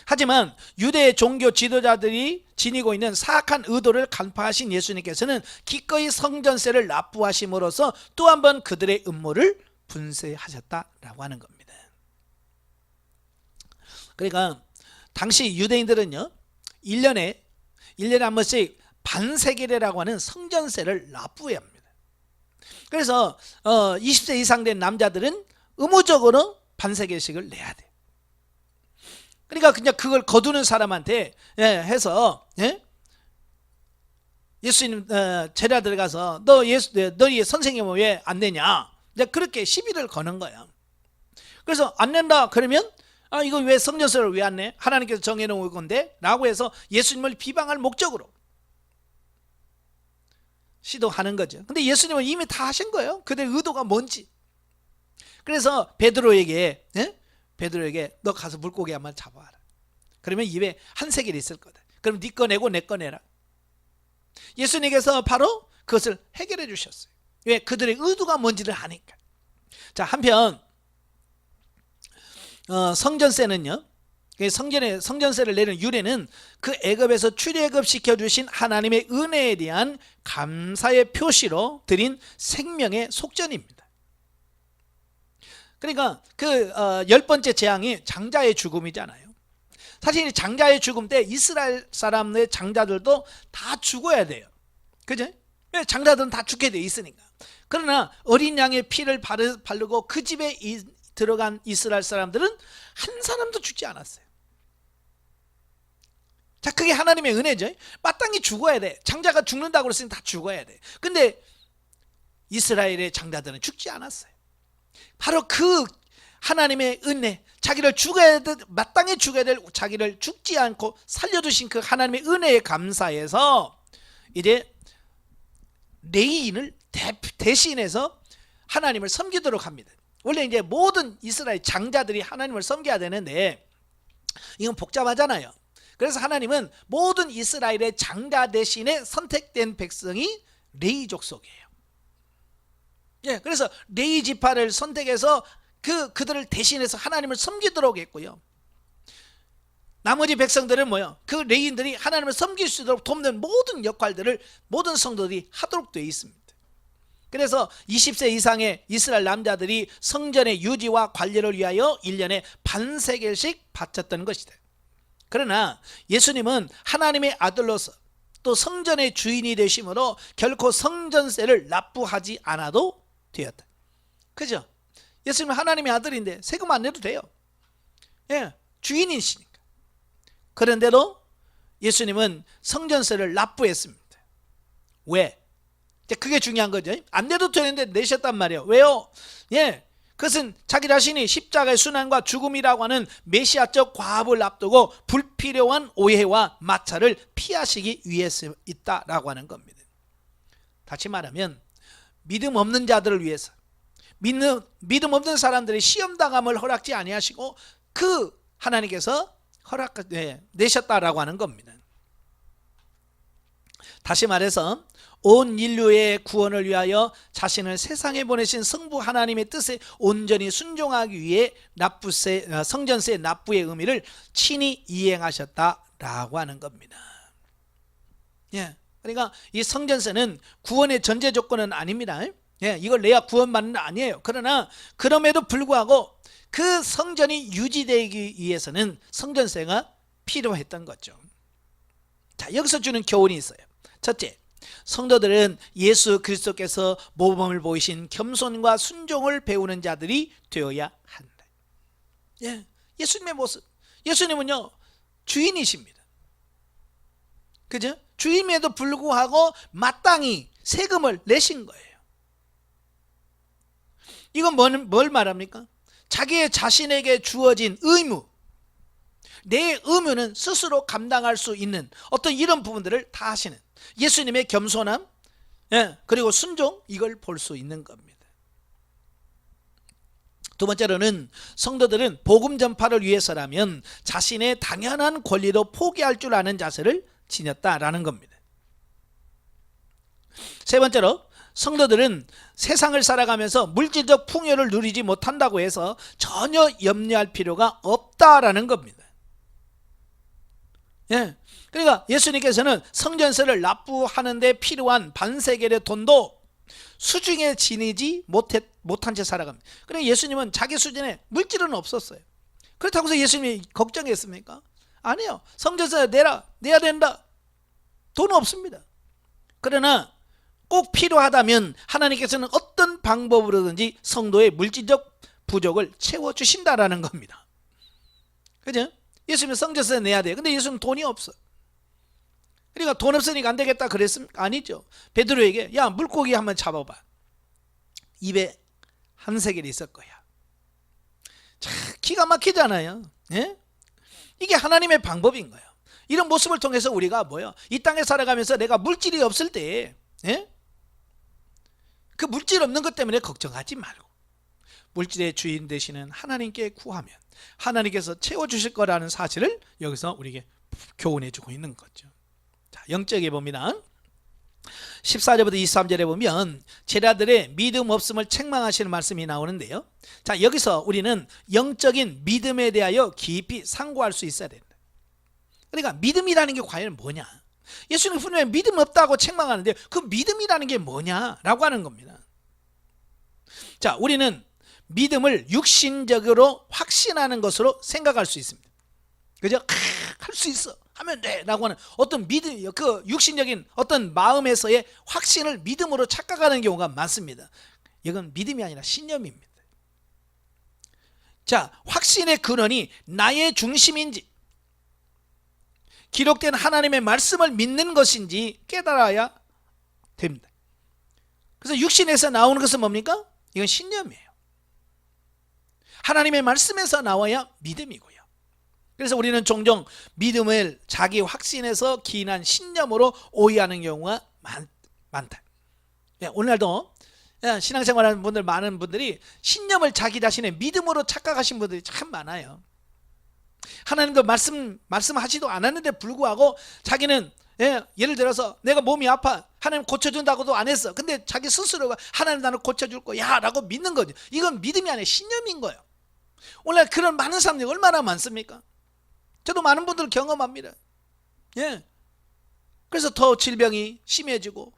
하지만 유대 종교 지도자들이 지니고 있는 사악한 의도를 간파하신 예수님께서는 기꺼이 성전세를 납부하심으로써 또 한 번 그들의 음모를 분쇄하셨다라고 하는 겁니다. 그러니까 당시 유대인들은요 1년에 한 번씩 반세겔이라고 하는 성전세를 납부해야 합니다. 그래서 20세 이상 된 남자들은 의무적으로 반세겔씩을 내야 돼요. 그러니까 그냥 그걸 거두는 사람한테 해서 예수님 제자들 가서 너희 선생님은 왜 안 내냐, 그렇게 시비를 거는 거예요. 그래서 안 낸다 그러면 이거 왜 성전세를 왜 안 내? 하나님께서 정해놓은 건데 라고 해서 예수님을 비방할 목적으로 시도하는 거죠. 근데 예수님은 이미 다 하신 거예요. 그들의 의도가 뭔지. 그래서 베드로에게 너 가서 물고기 한번 잡아와라. 그러면 입에 한 세겔이 있을 거다. 그럼 네 거 내고 내 거 내라. 예수님께서 바로 그것을 해결해 주셨어요. 왜? 그들의 의도가 뭔지를 아니까. 자, 한편 성전세는요, 성전세를 내는 유래는 그 애굽에서 출애굽시켜 주신 하나님의 은혜에 대한 감사의 표시로 드린 생명의 속전입니다. 그러니까 그 10번째 재앙이 장자의 죽음이잖아요. 사실 장자의 죽음 때 이스라엘 사람의 장자들도 다 죽어야 돼요. 그죠? 장자들은 다 죽게 돼 있으니까. 그러나 어린 양의 피를 바르고 그 집에 들어간 이스라엘 사람들은 한 사람도 죽지 않았어요. 자, 그게 하나님의 은혜죠. 마땅히 죽어야 돼. 장자가 죽는다고 그랬으니 다 죽어야 돼. 근데 이스라엘의 장자들은 죽지 않았어요. 바로 그 하나님의 은혜, 자기를 죽어야 될, 마땅히 죽어야 될 자기를 죽지 않고 살려주신 그 하나님의 은혜에 감사해서 이제 레위인을 대신해서 하나님을 섬기도록 합니다. 원래 이제 모든 이스라엘 장자들이 하나님을 섬겨야 되는데 이건 복잡하잖아요. 그래서 하나님은 모든 이스라엘의 장자 대신에 선택된 백성이 레위 족속이에요. 그래서 레위 지파를 선택해서 그들을 대신해서 하나님을 섬기도록 했고요. 나머지 백성들은 뭐요? 그 레위인들이 하나님을 섬길 수 있도록 돕는 모든 역할들을 모든 성도들이 하도록 되어 있습니다. 그래서 20세 이상의 이스라엘 남자들이 성전의 유지와 관리를 위하여 1년에 반세겔씩 바쳤던 것이다. 그러나 예수님은 하나님의 아들로서 또 성전의 주인이 되심으로 결코 성전세를 납부하지 않아도 되었다. 그죠? 예수님은 하나님의 아들인데 세금 안 내도 돼요. 예, 주인이시니까. 그런데도 예수님은 성전세를 납부했습니다. 왜? 그게 중요한 거죠. 안 내도 되는데 내셨단 말이에요. 왜요? 예, 그것은 자기 자신이 십자가의 순환과 죽음이라고 하는 메시아적 과업을 앞두고 불필요한 오해와 마찰을 피하시기 위해서 있다라고 하는 겁니다. 다시 말하면 믿음 없는 자들을 위해서, 믿음 없는 사람들이 시험당함을 허락지 아니하시고 그 하나님께서 내셨다라고 하는 겁니다. 다시 말해서 온 인류의 구원을 위하여 자신을 세상에 보내신 성부 하나님의 뜻에 온전히 순종하기 위해 성전세 납부의 의미를 친히 이행하셨다라고 하는 겁니다. 예, 그러니까 이 성전세는 구원의 전제 조건은 아닙니다. 예, 이걸 내야 구원받는 건 아니에요. 그러나 그럼에도 불구하고 그 성전이 유지되기 위해서는 성전세가 필요했던 거죠. 자, 여기서 주는 교훈이 있어요. 첫째, 성도들은 예수 그리스도께서 모범을 보이신 겸손과 순종을 배우는 자들이 되어야 한다. 예, 예수님의 모습. 예수님은요, 주인이십니다. 그죠? 주임에도 불구하고 마땅히 세금을 내신 거예요. 이건 뭘 말합니까? 자기의 자신에게 주어진 의무, 내 의무는 스스로 감당할 수 있는 어떤 이런 부분들을 다 하시는 예수님의 겸손함, 그리고 순종, 이걸 볼 수 있는 겁니다. 두 번째로는 성도들은 복음 전파를 위해서라면 자신의 당연한 권리도 포기할 줄 아는 자세를 지녔다라는 겁니다. 세 번째로 성도들은 세상을 살아가면서 물질적 풍요를 누리지 못한다고 해서 전혀 염려할 필요가 없다라는 겁니다. 예, 그러니까 예수님께서는 성전세를 납부하는 데 필요한 반세겔의 돈도 수중에 지니지 못한 채 살아갑니다. 그러니까 예수님은 자기 수준에 물질은 없었어요. 그렇다고 해서 예수님이 걱정했습니까? 아니요. 성전세 내야 된다. 돈 없습니다. 그러나 꼭 필요하다면 하나님께서는 어떤 방법으로든지 성도의 물질적 부족을 채워주신다라는 겁니다. 그죠? 예수님은 성전세 내야 돼요. 근데 예수님은 돈이 없어. 그러니까 돈 없으니까 안 되겠다 그랬습니까? 아니죠. 베드로에게 야, 물고기 한번 잡아봐. 입에 한 세겔이 있을 거야. 참 기가 막히잖아요. 예? 이게 하나님의 방법인 거예요. 이런 모습을 통해서 우리가 뭐요? 이 땅에 살아가면서 내가 물질이 없을 때, 예? 그 물질 없는 것 때문에 걱정하지 말고 물질의 주인 되시는 하나님께 구하면 하나님께서 채워주실 거라는 사실을 여기서 우리에게 교훈해 주고 있는 거죠. 자, 영적에 봅니다. 14절부터 23절에 보면 제자들의 믿음 없음을 책망하시는 말씀이 나오는데요. 자, 여기서 우리는 영적인 믿음에 대하여 깊이 상고할 수 있어야 된다. 그러니까 믿음이라는 게 과연 뭐냐? 예수님 분명히 믿음 없다고 책망하는데 그 믿음이라는 게 뭐냐라고 하는 겁니다. 자, 우리는 믿음을 육신적으로 확신하는 것으로 생각할 수 있습니다. 그죠? 할 수 있어, 하면 돼 라고 하는 어떤 믿음, 그 육신적인 어떤 마음에서의 확신을 믿음으로 착각하는 경우가 많습니다. 이건 믿음이 아니라 신념입니다. 자, 확신의 근원이 나의 중심인지 기록된 하나님의 말씀을 믿는 것인지 깨달아야 됩니다. 그래서 육신에서 나오는 것은 뭡니까? 이건 신념이에요. 하나님의 말씀에서 나와야 믿음이고요. 그래서 우리는 종종 믿음을 자기 확신에서 기인한 신념으로 오해하는 경우가 많다. 오늘날도 신앙생활하는 분들, 많은 분들이 신념을 자기 자신의 믿음으로 착각하신 분들이 참 많아요. 하나님도 말씀하지도 않았는데 불구하고 자기는, 예를 들어서 내가 몸이 아파, 하나님 고쳐준다고도 안 했어. 근데 자기 스스로가 하나님 나를 고쳐줄 거야 라고 믿는 거죠. 이건 믿음이 아니라 신념인 거예요. 오늘 그런 많은 사람들이 얼마나 많습니까? 저도 많은 분들 경험합니다. 예. 그래서 더 질병이 심해지고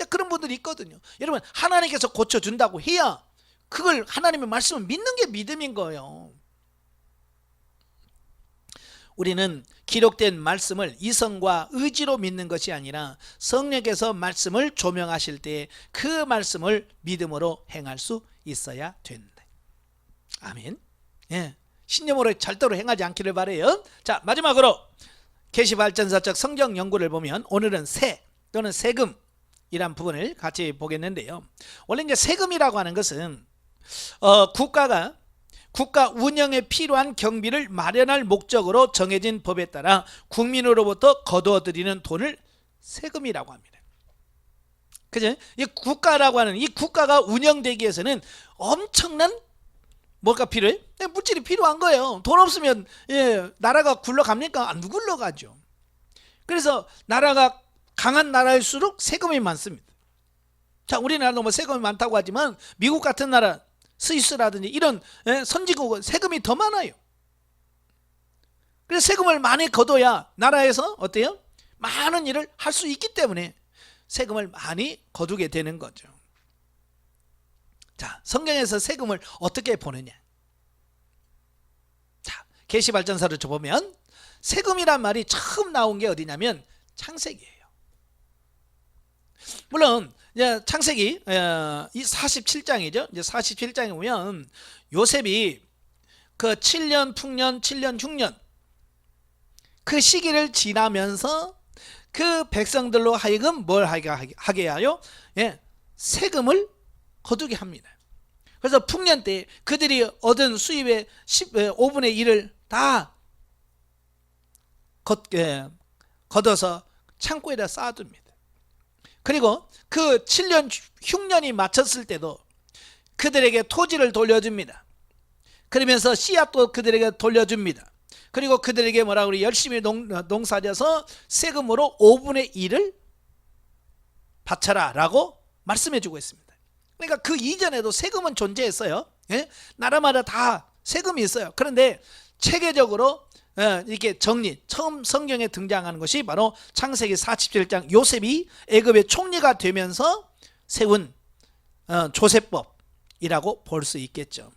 그런 분들이 있거든요. 여러분, 하나님께서 고쳐준다고 해야 그걸 하나님의 말씀을 믿는 게 믿음인 거예요. 우리는 기록된 말씀을 이성과 의지로 믿는 것이 아니라 성령께서 말씀을 조명하실 때 그 말씀을 믿음으로 행할 수 있어야 된다. 아멘. 예. 신념으로 절대로 행하지 않기를 바라요. 자, 마지막으로 계시발전서적 성경 연구를 보면 오늘은 세 또는 세금이란 부분을 같이 보겠는데요. 원래 이제 세금이라고 하는 것은 국가가 국가 운영에 필요한 경비를 마련할 목적으로 정해진 법에 따라 국민으로부터 거두어들이는 돈을 세금이라고 합니다. 그죠? 이 국가라고 하는 이 국가가 운영되기 위해서는 엄청난 뭐가 필요해? 물질이 필요한 거예요. 돈 없으면 나라가 굴러갑니까? 안 굴러가죠. 그래서 나라가 강한 나라일수록 세금이 많습니다. 자, 우리나라도 뭐 세금이 많다고 하지만 미국 같은 나라, 스위스라든지 이런 선진국은 세금이 더 많아요. 그래서 세금을 많이 거둬야 나라에서 어때요? 많은 일을 할 수 있기 때문에 세금을 많이 거두게 되는 거죠. 자, 성경에서 세금을 어떻게 보느냐? 자, 계시발전서를 보면 세금이란 말이 처음 나온 게 어디냐면 창세기예요. 물론 창세기 47장이죠. 이제 47장에 보면 요셉이 그 7년 풍년 7년 흉년 그 시기를 지나면서 그 백성들로 하여금 뭘 하게 하여 세금을 거두게 합니다. 그래서 풍년 때 그들이 얻은 수입의 5분의 1을 다 걷어서 창고에다 쌓아둡니다. 그리고 그 7년 흉년이 마쳤을 때도 그들에게 토지를 돌려줍니다. 그러면서 씨앗도 그들에게 돌려줍니다. 그리고 그들에게 뭐라고 그래? 열심히 농사져서 세금으로 5분의 1을 바쳐라 라고 말씀해주고 있습니다. 그러니까 그 이전에도 세금은 존재했어요. 나라마다 다 세금이 있어요. 그런데 체계적으로 이렇게 처음 성경에 등장하는 것이 바로 창세기 47장 요셉이 애굽의 총리가 되면서 세운 조세법이라고 볼 수 있겠죠.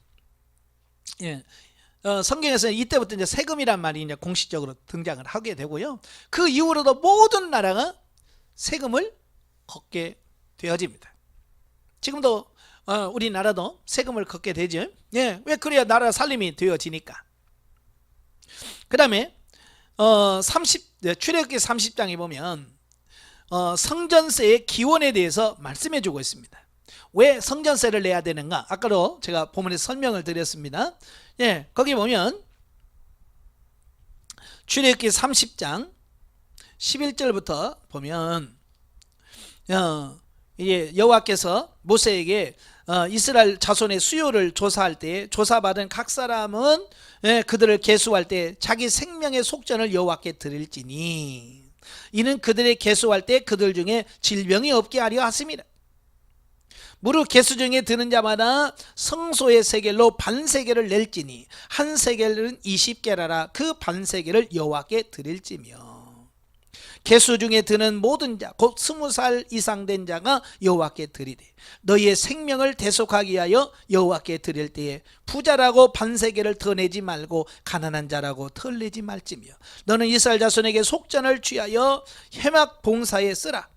성경에서는 이때부터 이제 세금이란 말이 이제 공식적으로 등장을 하게 되고요. 그 이후로도 모든 나라가 세금을 걷게 되어집니다. 지금도 우리나라도 세금을 걷게 되죠. 왜 그래야 나라 살림이 되어지니까. 그 다음에 출애굽기 30장에 보면 성전세의 기원에 대해서 말씀해 주고 있습니다. 왜 성전세를 내야 되는가? 아까도 제가 본문에서 설명을 드렸습니다. 거기 보면 출애굽기 30장 11절부터 보면 이제 여호와께서 모세에게 이스라엘 자손의 수요를 조사할 때 조사받은 각 사람은 그들을 계수할 때 자기 생명의 속전을 여호와께 드릴지니 이는 그들의 계수할 때 그들 중에 질병이 없게 하려 하심이라. 무릇 계수 중에 드는 자마다 성소의 세겔로 반세겔을 낼지니 한 세겔은 20게라라. 그 반세겔을 여호와께 드릴지며 계수 중에 드는 모든 자 곧 20살 이상 된 자가 여호와께 드리되 너희의 생명을 대속하기 위하여 여호와께 드릴 때에 부자라고 반세겔을 더 내지 말고 가난한 자라고 덜 내지 말지며 너는 이스라엘 자손에게 속전을 취하여 회막 봉사에 쓰라.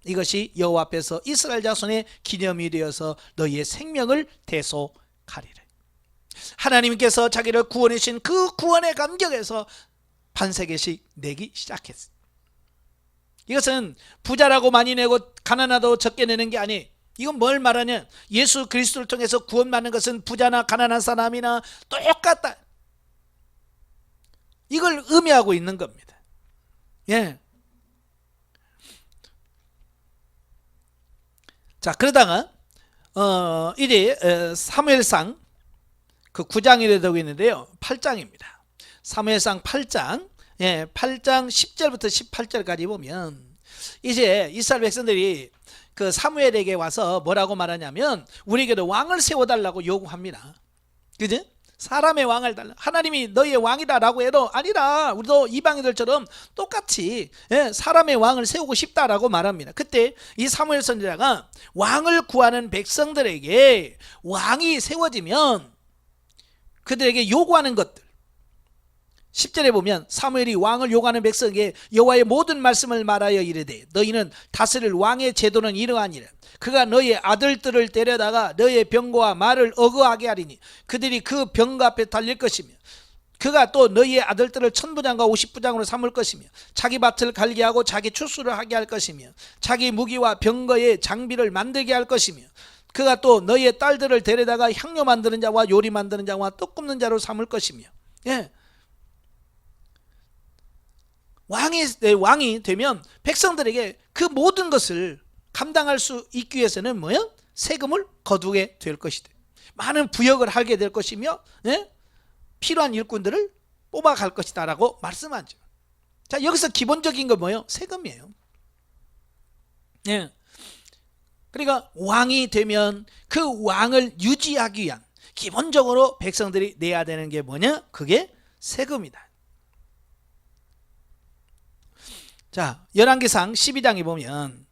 이것이 여호와 앞에서 이스라엘 자손의 기념이 되어서 너희의 생명을 대속하리라. 하나님께서 자기를 구원해 주신 그 구원의 감격에서 반세겔씩 내기 시작했습니다. 이것은 부자라고 많이 내고 가난하다고 적게 내는 게 아니에요. 이건 뭘 말하냐? 예수 그리스도를 통해서 구원받는 것은 부자나 가난한 사람이나 똑같다. 이걸 의미하고 있는 겁니다. 자, 그러다가 이제 사무엘상 그 9장이 되고 있는데요. 8장입니다. 사무엘상 8장 8장 10절부터 18절까지 보면 이제 이스라엘 백성들이 그 사무엘에게 와서 뭐라고 말하냐면 우리에게도 왕을 세워달라고 요구합니다. 그지? 사람의 왕을 달라. 하나님이 너희의 왕이다라고 해도 아니라 우리도 이방인들처럼 똑같이 사람의 왕을 세우고 싶다라고 말합니다. 그때 이 사무엘 선지자가 왕을 구하는 백성들에게 왕이 세워지면 그들에게 요구하는 것들, 10절에 보면 사무엘이 왕을 요구하는 백성에게 여호와의 모든 말씀을 말하여 이르되 너희는 다스릴 왕의 제도는 이러하니라. 그가 너희의 아들들을 데려다가 너희의 병거와 말을 어거하게 하리니 그들이 그 병거 앞에 달릴 것이며 그가 또 너희의 아들들을 1000부장과 50부장으로 삼을 것이며 자기 밭을 갈게 하고 자기 추수를 하게 할 것이며 자기 무기와 병거의 장비를 만들게 할 것이며 그가 또 너희의 딸들을 데려다가 향료 만드는 자와 요리 만드는 자와 떡 굽는 자로 삼을 것이며 왕이 되면 백성들에게 그 모든 것을 감당할 수 있기 위해서는 뭐요? 세금을 거두게 될 것이다. 많은 부역을 하게 될 것이며 필요한 일꾼들을 뽑아갈 것이다 라고 말씀하죠. 자, 여기서 기본적인 건 뭐예요? 세금이에요. 그러니까 왕이 되면 그 왕을 유지하기 위한 기본적으로 백성들이 내야 되는 게 뭐냐? 그게 세금이다. 자, 열왕기상 12장에 보면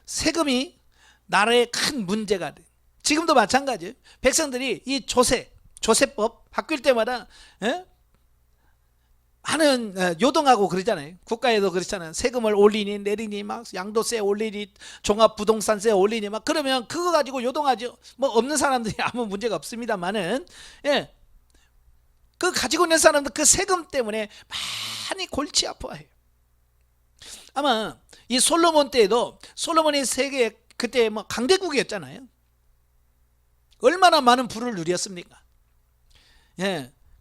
세금이 나라의 큰 문제가 돼. 지금도 마찬가지예요. 백성들이 이 조세법 바뀔 때마다 많은 요동하고 그러잖아요. 국가에도 그렇잖아요. 세금을 올리니 내리니 막 양도세 올리니 종합부동산세 올리니 막 그러면 그거 가지고 요동하죠. 뭐 없는 사람들이 아무 문제가 없습니다만은 그 가지고 있는 사람들 그 세금 때문에 많이 골치 아파해요. 아마 이 솔로몬 때에도 솔로몬이 세계 그때 뭐 강대국이었잖아요. 얼마나 많은 부를 누렸습니까?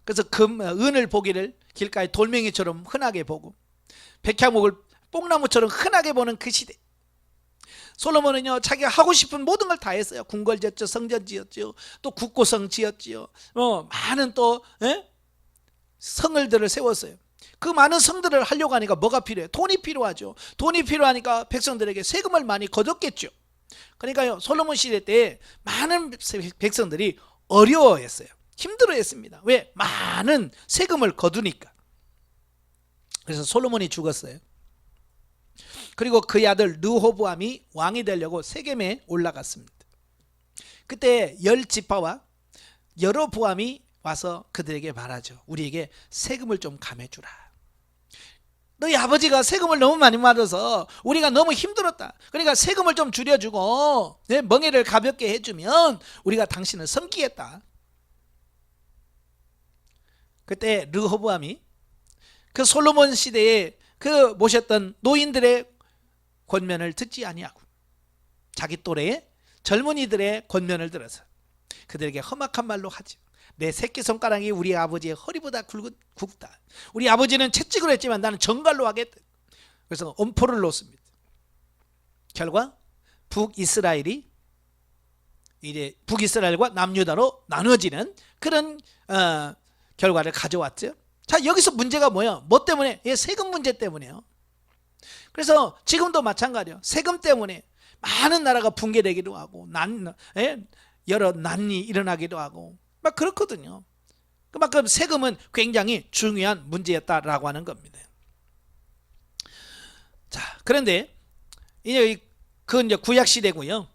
그래서 은을 보기를 길가에 돌멩이처럼 흔하게 보고 백향목을 뽕나무처럼 흔하게 보는 그 시대. 솔로몬은요 자기가 하고 싶은 모든 걸 다 했어요. 궁궐 지었죠, 성전 지었죠, 또 국고성 지었죠. 많은 또 성을들을 세웠어요. 그 많은 성들을 하려고 하니까 뭐가 필요해요? 돈이 필요하죠. 돈이 필요하니까 백성들에게 세금을 많이 거뒀겠죠. 그러니까요 솔로몬 시대 때 많은 백성들이 어려워했어요. 힘들어했습니다. 왜? 많은 세금을 거두니까. 그래서 솔로몬이 죽었어요. 그리고 그의 아들 르호보암이 왕이 되려고 세겜에 올라갔습니다. 그때 10지파와 여로보암이 와서 그들에게 말하죠. 우리에게 세금을 좀 감해주라. 너희 아버지가 세금을 너무 많이 받아서 우리가 너무 힘들었다. 그러니까 세금을 좀 줄여주고 멍에를 가볍게 해주면 우리가 당신을 섬기겠다. 그때 르호보암이 그 솔로몬 시대에 그 모셨던 노인들의 권면을 듣지 아니하고 자기 또래의 젊은이들의 권면을 들어서 그들에게 험악한 말로 하죠. 내 새끼손가락이 우리 아버지의 허리보다 굵다. 우리 아버지는 채찍으로 했지만 나는 정갈로 하겠다. 그래서 엄포를 놓습니다. 결과 북이스라엘이 이제 북이스라엘과 남유다로 나눠지는 그런 결과를 가져왔죠. 자, 여기서 문제가 뭐야? 뭐 때문에? 세금 문제 때문에요. 그래서 지금도 마찬가지예요. 세금 때문에 많은 나라가 붕괴되기도 하고 여러 난이 일어나기도 하고 막 그렇거든요. 그만큼 세금은 굉장히 중요한 문제였다라고 하는 겁니다. 자, 그런데 이제 그건 이제 구약 시대고요.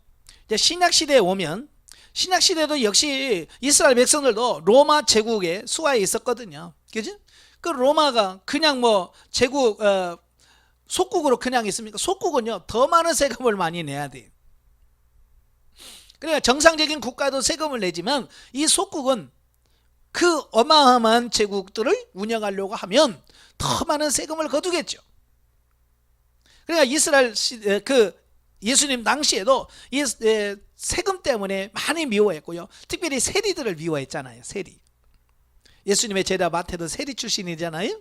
이제 신약 시대에 오면 신약 시대도 역시 이스라엘 백성들도 로마 제국의 수하에 있었거든요. 그죠? 그 로마가 그냥 뭐 제국 속국으로 그냥 있습니까? 속국은요 더 많은 세금을 많이 내야 돼요. 그러니까 정상적인 국가도 세금을 내지만 이 속국은 그 어마어마한 제국들을 운영하려고 하면 더 많은 세금을 거두겠죠. 그러니까 이스라엘 그 예수님 당시에도 이 세금 때문에 많이 미워했고요. 특별히 세리들을 미워했잖아요. 세리. 예수님의 제자 마태도 세리 출신이잖아요.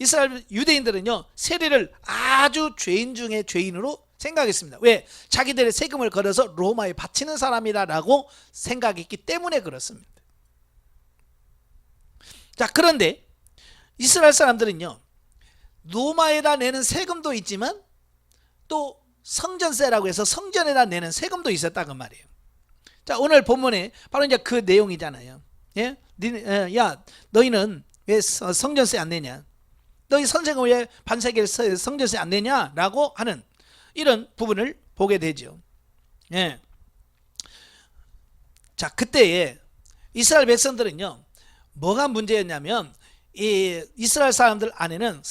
이스라엘 유대인들은요 세리를 아주 죄인 중에 죄인으로 생각했습니다. 왜? 자기들의 세금을 걸어서 로마에 바치는 사람이다라고 생각했기 때문에 그렇습니다. 자, 그런데 이스라엘 사람들은요 로마에다 내는 세금도 있지만 또 성전세라고 해서 성전에다 내는 세금도 있었다고 말이에요. 자, 오늘 본문에 바로 이제 그 내용이잖아요. 예? 야, 너희는 왜 성전세 안 내냐? 너희 선생은 왜 반세기를 성전세 안 내냐? 라고 하는 이런 부분을 보게 되죠. 예. 자, 그때에 이스라엘 백성들은요, 뭐가 문제였냐면, 이 이스라엘 사람들 안에는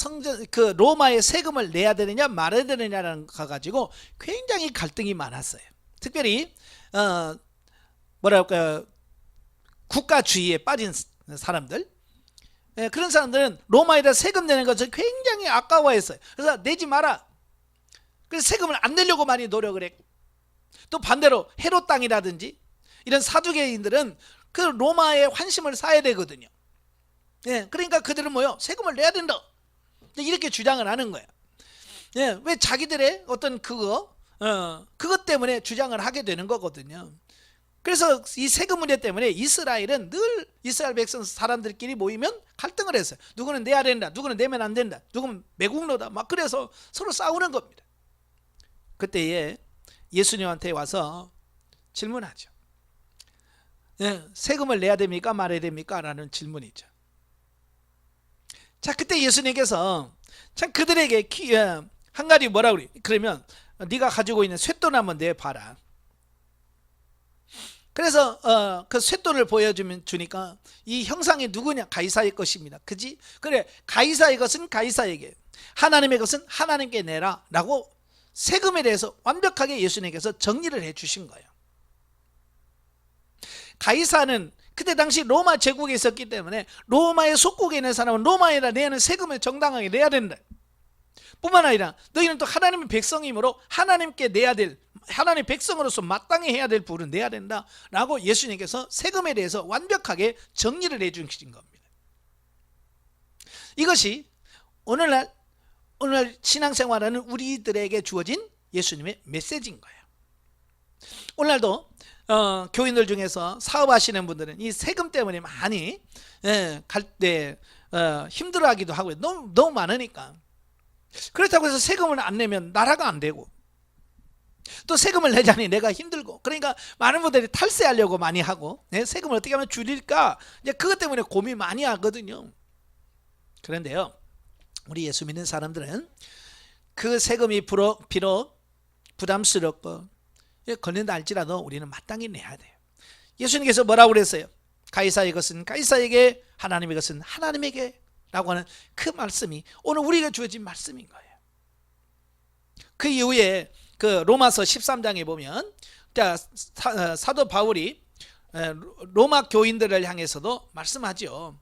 그 로마의 세금을 내야 되느냐 말아야 되느냐라는 거 가지고 굉장히 갈등이 많았어요. 특별히 뭐랄까요, 국가주의에 빠진 사람들, 그런 사람들은 로마에다 세금 내는 것을 굉장히 아까워했어요. 그래서 내지 마라. 그래서 세금을 안 내려고 많이 노력을 했고, 또 반대로 헤롯 땅이라든지 이런 사두개인들은 그 로마에 환심을 사야 되거든요. 그러니까 그들은 뭐요? 세금을 내야 된다. 이렇게 주장을 하는 거야. 왜 자기들의 어떤 그것 때문에 주장을 하게 되는 거거든요. 그래서 이 세금 문제 때문에 이스라엘은 늘 이스라엘 백성 사람들끼리 모이면 갈등을 했어요. 누구는 내야 된다, 누구는 내면 안 된다, 누구는 매국노다, 막 그래서 서로 싸우는 겁니다. 그때에 예수님한테 와서 질문하죠. 세금을 내야 됩니까 말아야 됩니까? 라는 질문이죠. 자, 그때 예수님께서 참 그들에게 한 가지 뭐라 그러면 네가 가지고 있는 쇳돈 한번 내봐라. 그래서 그 쇳돈을 보여주니까 이 형상이 누구냐? 가이사의 것입니다. 그지? 그래, 가이사의 것은 가이사에게, 하나님의 것은 하나님께 내라 라고 세금에 대해서 완벽하게 예수님께서 정리를 해 주신 거예요. 가이사는 그때 당시 로마 제국에 있었기 때문에 로마의 속국에 있는 사람은 로마에다 내는 세금을 정당하게 내야 된다. 뿐만 아니라 너희는 또 하나님의 백성이므로 하나님께 내야 될, 하나님의 백성으로서 마땅히 해야 될 부분을 내야 된다 라고 예수님께서 세금에 대해서 완벽하게 정리를 해 주신 겁니다. 이것이 오늘날 신앙생활하는 우리들에게 주어진 예수님의 메시지인 거예요. 오늘날도 교인들 중에서 사업하시는 분들은 이 세금 때문에 많이 갈 때 힘들어하기도 하고요. 너무 많으니까. 그렇다고 해서 세금을 안 내면 나라가 안 되고, 또 세금을 내자니 내가 힘들고, 그러니까 많은 분들이 탈세하려고 많이 하고, 세금을 어떻게 하면 줄일까, 이제 그것 때문에 고민 많이 하거든요. 그런데요, 우리 예수 믿는 사람들은 그 세금이 비록 부담스럽고 걸린다 할지라도 우리는 마땅히 내야 돼요. 예수님께서 뭐라고 그랬어요? 가이사의 것은 가이사에게, 하나님의 것은 하나님에게 라고 하는 그 말씀이 오늘 우리가 주어진 말씀인 거예요. 그 이후에 그 로마서 13장에 보면 사도 바울이 로마 교인들을 향해서도 말씀하죠.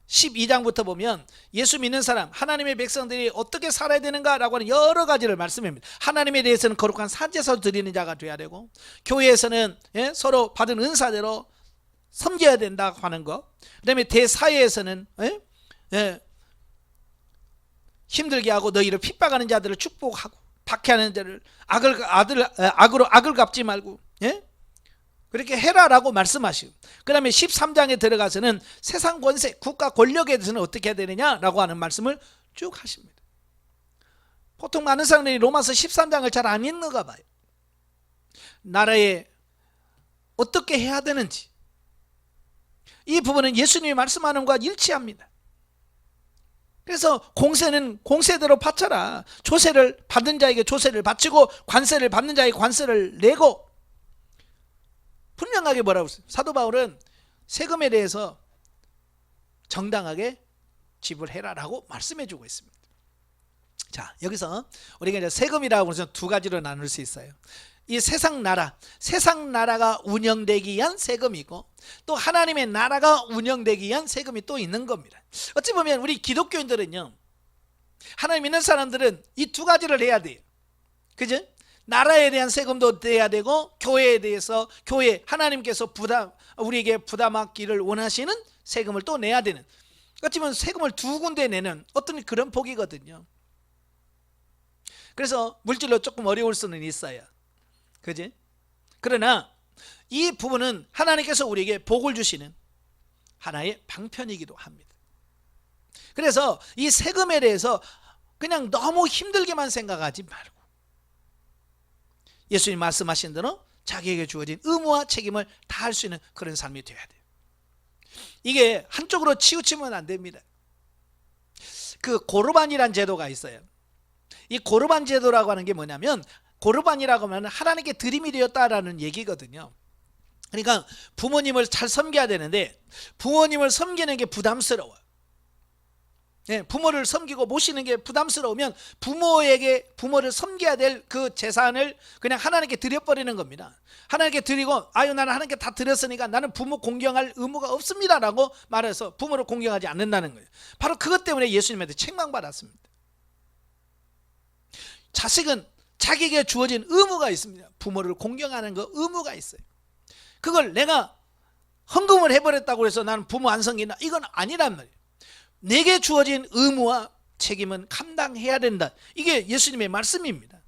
12장부터 보면 예수 믿는 사람, 하나님의 백성들이 어떻게 살아야 되는가라고 하는 여러 가지를 말씀합니다. 하나님에 대해서는 거룩한 산제사로 드리는 자가 돼야 되고, 교회에서는 서로 받은 은사대로 섬겨야 된다고 하는 것, 그 다음에 대사회에서는 힘들게 하고 너희를 핍박하는 자들을 축복하고, 박해하는 자를 악으로 악을 갚지 말고 그렇게 해라라고 말씀하시고, 그 다음에 13장에 들어가서는 세상 권세, 국가 권력에 대해서는 어떻게 해야 되느냐라고 하는 말씀을 쭉 하십니다. 보통 많은 사람들이 로마서 13장을 잘 안 읽는가 봐요. 나라에 어떻게 해야 되는지 이 부분은 예수님이 말씀하는 것과 일치합니다. 그래서 공세는 공세대로 바쳐라. 조세를 받는 자에게 조세를 바치고, 관세를 받는 자에게 관세를 내고, 분명하게 뭐라고 했어요? 사도 바울은 세금에 대해서 정당하게 지불해라라고 말씀해 주고 있습니다. 자, 여기서 우리가 이제 세금이라고 해서 두 가지로 나눌 수 있어요. 이 세상 나라가 운영되기 위한 세금이 있고, 또 하나님의 나라가 운영되기 위한 세금이 또 있는 겁니다. 어찌 보면 우리 기독교인들은요, 하나님 믿는 사람들은 이 두 가지를 해야 돼요. 그죠? 나라에 대한 세금도 내야 되고, 교회에 대해서 하나님께서 우리에게 부담하기를 원하시는 세금을 또 내야 되는, 어찌 보면 세금을 두 군데 내는 어떤 그런 복이거든요. 그래서 물질로 조금 어려울 수는 있어요. 그지? 그러나 이 부분은 하나님께서 우리에게 복을 주시는 하나의 방편이기도 합니다. 그래서 이 세금에 대해서 그냥 너무 힘들게만 생각하지 말고, 예수님 말씀하신 대로 자기에게 주어진 의무와 책임을 다할 수 있는 그런 삶이 되어야 돼요. 이게 한쪽으로 치우치면 안 됩니다. 그 고르반이라는 제도가 있어요. 이 고르반 제도라고 하는 게 뭐냐면, 고르반이라고 하면 하나님께 드림이 되었다라는 얘기거든요. 그러니까 부모님을 잘 섬겨야 되는데 부모님을 섬기는 게 부담스러워요. 부모를 섬기고 모시는 게 부담스러우면 부모를 섬겨야 될 그 재산을 그냥 하나님께 드려버리는 겁니다. 하나님께 드리고, 아유 나는 하나님께 다 드렸으니까 나는 부모 공경할 의무가 없습니다 라고 말해서 부모를 공경하지 않는다는 거예요. 바로 그것 때문에 예수님한테 책망받았습니다. 자식은 자기에게 주어진 의무가 있습니다. 부모를 공경하는 그 의무가 있어요. 그걸 내가 헌금을 해버렸다고 해서 나는 부모 안 섬긴다, 이건 아니란 말이에요. 내게 주어진 의무와 책임은 감당해야 된다. 이게 예수님의 말씀입니다.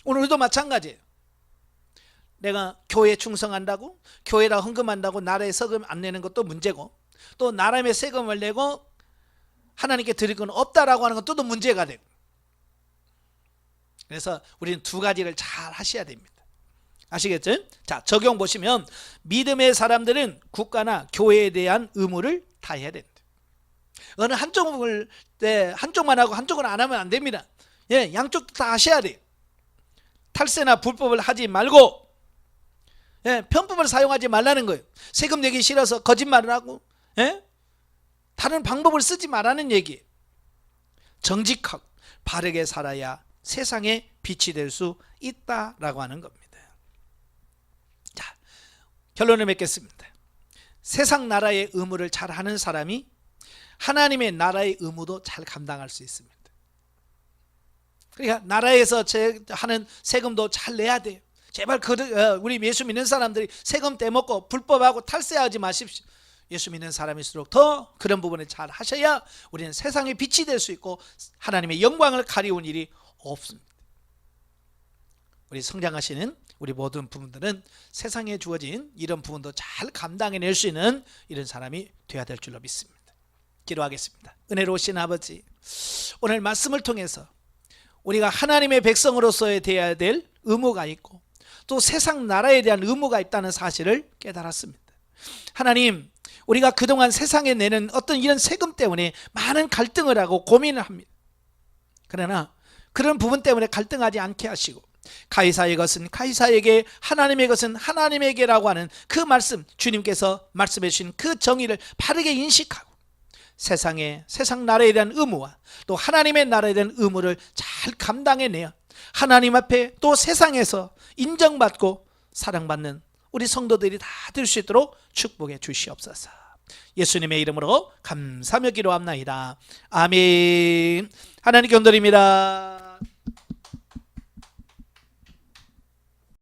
오늘도 마찬가지예요. 내가 교회에 충성한다고, 교회라 헌금한다고 나라에 세금 안 내는 것도 문제고, 또 나라의 세금을 내고 하나님께 드릴 건 없다라고 하는 것도 문제가 되고, 그래서 우리는 두 가지를 잘 하셔야 됩니다. 아시겠죠? 자, 적용 보시면 믿음의 사람들은 국가나 교회에 대한 의무를 다해야 된다. 어느 한쪽만 하고 한쪽은 안 하면 안 됩니다. 양쪽 다 하셔야 돼요. 탈세나 불법을 하지 말고 편법을 사용하지 말라는 거예요. 세금 내기 싫어서 거짓말을 하고 다른 방법을 쓰지 말라는 얘기예요. 정직하고 바르게 살아야 세상에 빛이 될 수 있다라고 하는 겁니다. 자, 결론을 맺겠습니다. 세상 나라의 의무를 잘 하는 사람이 하나님의 나라의 의무도 잘 감당할 수 있습니다. 그러니까 나라에서 하는 세금도 잘 내야 돼요. 제발 우리 예수 믿는 사람들이 세금 떼먹고 불법하고 탈세하지 마십시오. 예수 믿는 사람일수록 더 그런 부분을 잘 하셔야 우리는 세상에 빛이 될 수 있고 하나님의 영광을 가리운 일이 없습니다. 우리 성장하시는 우리 모든 부분들은 세상에 주어진 이런 부분도 잘 감당해낼 수 있는 이런 사람이 되어야 될 줄로 믿습니다. 기도하겠습니다. 은혜로우신 아버지, 오늘 말씀을 통해서 우리가 하나님의 백성으로서의 되어야 될 의무가 있고 또 세상 나라에 대한 의무가 있다는 사실을 깨달았습니다. 하나님, 우리가 그동안 세상에 내는 어떤 이런 세금 때문에 많은 갈등을 하고 고민을 합니다. 그러나 그런 부분 때문에 갈등하지 않게 하시고 가이사의 것은 가이사에게, 하나님의 것은 하나님에게라고 하는 그 말씀, 주님께서 말씀해 주신 그 정의를 바르게 인식하고 세상 나라에 대한 의무와 또 하나님의 나라에 대한 의무를 잘 감당해내야 하나님 앞에 또 세상에서 인정받고 사랑받는 우리 성도들이 다 될 수 있도록 축복해 주시옵소서. 예수님의 이름으로 감사하며 기도합나이다. 아멘. 하나님께 온돌입니다.